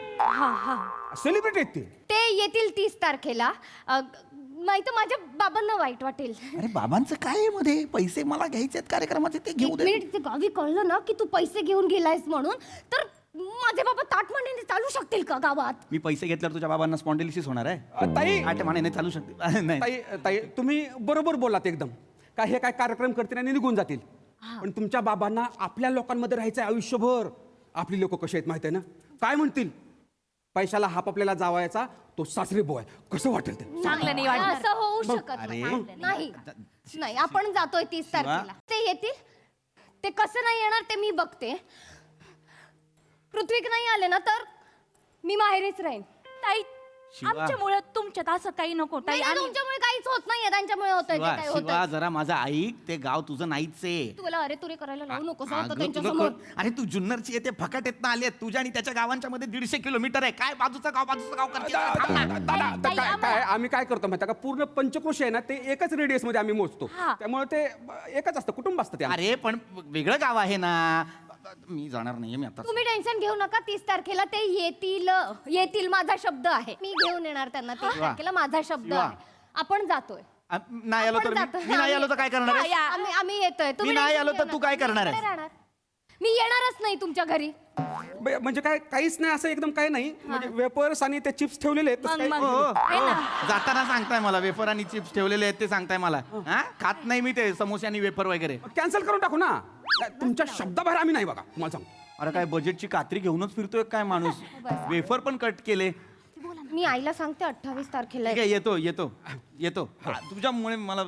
सेलिब्रिटी आहेत ते येतील 30 तारखेला. नाही तर माझ्या बाबांना वाईट वाटेल. अरे बाबांचं काय आहे मध्ये? पैसे मला घ्यायचे आहेत कार्यक्रमाचे, ते घेऊ दे. मिनिट, ते गावी कळलं ना की तू पैसे घेऊन गेलायस म्हणून, तर माझे बाबा ताटमानेने चालू शकतील का गावात? मी पैसे घेतल्यावर तुझ्या बाबांना स्पॉन्डिलिसिस होणार आहे. ताई आटमाने चालू शकते. नाही ताई ताई तुम्ही बरोबर बोललात एकदम. काय हे काय कार्यक्रम करतील आणि निघून जातील, पण तुमच्या बाबांना आपल्या लोकांमध्ये राहायचं आयुष्यभर. आपली लोक कशी आहेत माहिती आहे ना, काय म्हणतील? पैशाला हाप आपल्याला जावायचा, तो सासरी बोय, कसं वाटेल ते? चांगलं नाही वाटणार. असं होऊ शकत अरे. नाही. नाही, आपण जातोय 30 तारखेला. ते येतील. ते कसं नाही येणार ते मी बघते. पृथ्वीक नाही आले ना तर मी माहेरीच राहीन. ताई शिवा. आमच्यामुळे तुमच्यात असं काही नको ताई. नाही, आणि तुमच्यामुळे काहीच होत नाहीये, त्यांच्यामुळे होतंय जे काय शिवा होतंय. जरा माझा ऐक, ते गाव तुझं नाहीच आहे. तुला अरे तुरे करायला लावू नकोस अगं, आता तुला त्यांच्यासमोर. अरे तू जुन्नरची येते फकाटेत ना आली आहे. तुझ्या आणि त्याच्या गावांच्या मध्ये 150 किलोमीटर आहे. काय बाजूचं गाव करते? दादा, काय आम्ही काय करतो माहिती का, पूर्ण पंचक्रोश आहे ना, ते एकच रेडियस मध्ये आम्ही मोजतो. हा. त्यामुळे ते एकच असतं, कुटुंब असतं ते. अरे पण वेगळं गाव आहे ना. मी जाणार नाहीये, मी आता. तुम्ही टेन्शन घेऊ नका. 30 तारखेला ते येतील, माझा शब्द आहे. मी घेऊन येणार त्यांना 30 तारखेला, माझा शब्द शिवा. आहे. आपण जातोय. नाही आलो तर मी नाही आलो तर काय करणार आहेस? आम्ही येतोय. तुम्ही नाही tension आलो तर घेऊ तू नका. काय करणार मी आहेस? इकडे राहणार. मी येणारच नाही तुमच्या घरी. म्हणजे काय काहीच नाही असं एकदम काय नाही, म्हणजे वेपर्स आणि ते चिप्स ठेवलेले आहेत, तसं काही- हो, हो. जाताना सांगताय मला वेफर आणि चिप्स ठेवलेले आहेत, ते सांगताय मला. हा, खात नाही मी ते समोसे आणि वेफर वगैरे. कॅन्सल करून टाकू ना. तुमच्या शब्दाबाहेर आम्ही नाही, बघा तुम्हाला सांगतो. अरे काय बजेटची कात्री घेऊनच फिरतोय काय माणूस? वेफर पण कट केले. मी आईला सांगते 28 तारखेला. ठीक आहे, येतो. तुझ्यामुळे मला.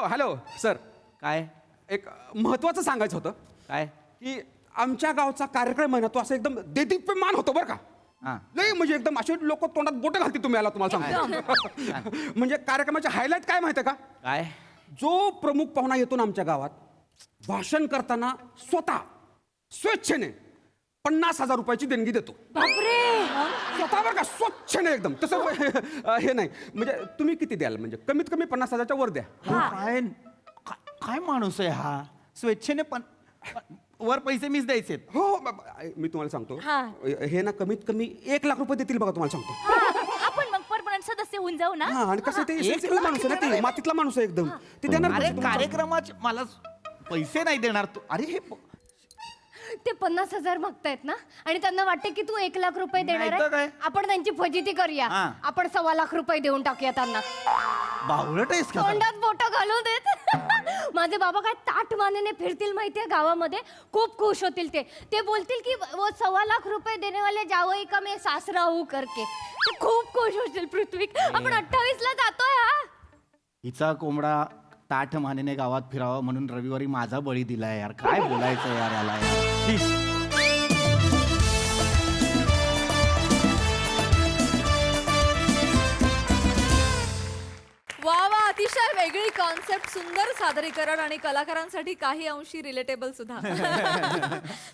हॅलो सर, काय एक महत्वाचं सांगायचं होतं काय? की आमच्या गावचा कार्यक्रम आहे ना, तो असं एकदम देदीप्यमान होतो बरं का. हा. नाही म्हणजे एकदम असे लोक तोंडात बोटे घालतील तुम्ही याला, तुम्हाला सांगतो. म्हणजे कार्यक्रमाचे हायलाईट काय माहिती आहे का? काय? जो प्रमुख पाहुणा येतो ना आमच्या गावात, भाषण करताना स्वतः स्वेच्छेने 50,000 रुपयाची देणगी देतो. स्वतः बरं का, स्वच्छेने एकदम. तसं हे नाही. म्हणजे तुम्ही किती द्याल? म्हणजे कमीत कमी 50,000च्या वर द्या. काय काय माणूस आहे हा? स्वेच्छेने पण वर पैसे मीच द्यायचे. हो मी तुम्हाला सांगतो, हे ना कमीत कमी 1 लाख रुपये देतील बघा, तुम्हाला सांगतो. आपण मग परमनंट सदस्य होऊन जाऊ ना. हा, आणि कसं ते सिलसिला माणूस आहे ना, ते मातीतला माणूस आहे एकदम. ते देणार अरे पैसे तुम्हाला. कार्यक्रमाचे मला पैसे नाही देणार तू. अरे हे ते 50,000 मागतायत ना, आणि त्यांना वाटते की तू 1 लाख रुपये देणार नाही तर काय? आहे. आपण त्यांची फजिती करूया. हा. आपण 1.25 लाख रुपये देऊन टाकूया त्यांना. बावळट आहेस का? तोंडात बोट घालू देत. माझे बाबा काय ताट मानेने फिरतील माहितीये गावामध्ये. खूप खुश होतील ते बोलतील की वो 1.25 लाख रुपये देने वाले जावई का मैं सासरा हूं करके. ते खूप खुश होतील. पृथ्वी, आपण 28 ला जातोय. हा, हिचा कोंबडा ताठ मानेने गावात फिरावा म्हणून रविवारी माझा बळी दिलाय. यार काय बोलायचं यार याला यार. वा वा, अतिशय वेगळी कॉन्सेप्ट, सुंदर सादरीकरण आणि कलाकारांसाठी काही अंशी रिलेटेबल सुद्धा.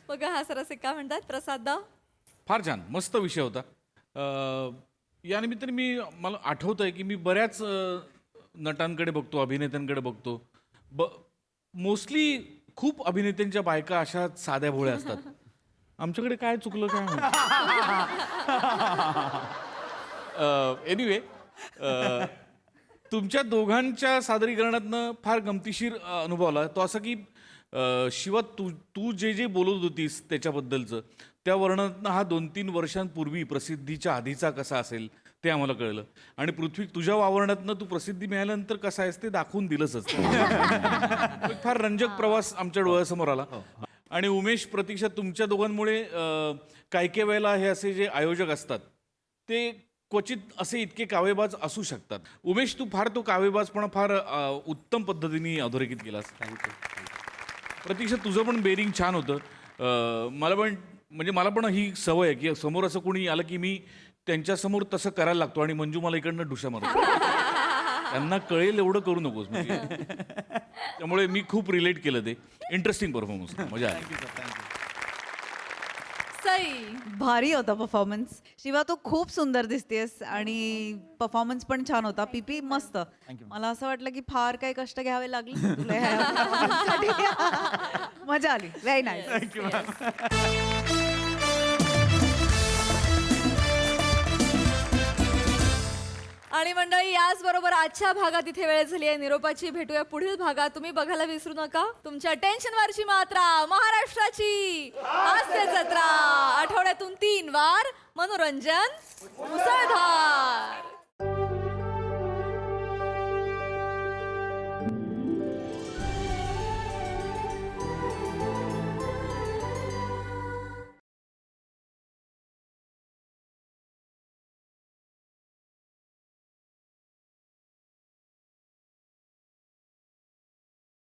बघा हा सरस काय म्हणतात प्रसाद दा. फार छान, मस्त विषय होता. या निमित्ताने मला आठवतंय की मी बऱ्याच नटांकडे बघतो, अभिनेत्यांकडे बघतो. मोस्टली खूप अभिनेत्यांच्या बायका अशा साध्या भोळ्या असतात. आमच्याकडे काय चुकलं काय माहिती. एनिवे, तुमच्या दोघांच्या सादरीकरणातनं फार गमतीशीर अनुभव आला तो असा की शिवा तू जे जे बोलत होतीस त्याच्याबद्दलचं त्या वर्णनातनं हा 2-3 वर्षांपूर्वी प्रसिद्धीच्या आधीचा कसा असेल ते आम्हाला कळलं आणि पृथ्वी तुझ्या वावरणातनं तू प्रसिद्धी मिळाल्यानंतर कसं आहेस ते दाखवून दिलंच एक फार रंजक प्रवास आमच्या डोळ्यासमोर आला. आणि उमेश प्रतीक्षा तुमच्या दोघांमुळे काही काही वेळेला हे असे जे आयोजक असतात ते क्वचित असे इतके कावेबाज असू शकतात. उमेश तू फार तो कावेबाजपणा फार उत्तम पद्धतीने अधोरेखित केलास. प्रतीक्षा तुझं पण बेरिंग छान होतं. मला पण ही सवय आहे की समोर असं कोणी आलं की मी त्यांच्यासमोर तसं करायला लागतो आणि मंजू मला इकडनं ढुशा मारतो. त्यांना कळेल एवढं करू नकोस त्यामुळे मी खूप रिलेट केलं ते. इंटरेस्टिंग परफॉर्मन्स मजा आली. सई भारी होता परफॉर्मन्स. शिवा तू खूप सुंदर दिसतेस आणि परफॉर्मन्स पण छान होता. पीपी मस्त. मला असं वाटलं की फार काही कष्ट घ्यावे लागले तुला ह्या performanceसाठी. मजा आली. Very nice. आणि मंडळी याचबरोबर आजच्या भागात इथे वेळ झाली आहे निरोपाची. भेटूया पुढील भागात. तुम्ही बघायला विसरू नका तुमच्या टेन्शनवरची मात्रा महाराष्ट्राची हास्य जत्रा. आठवड्यातून 3 वार मनोरंजन मुसळधार.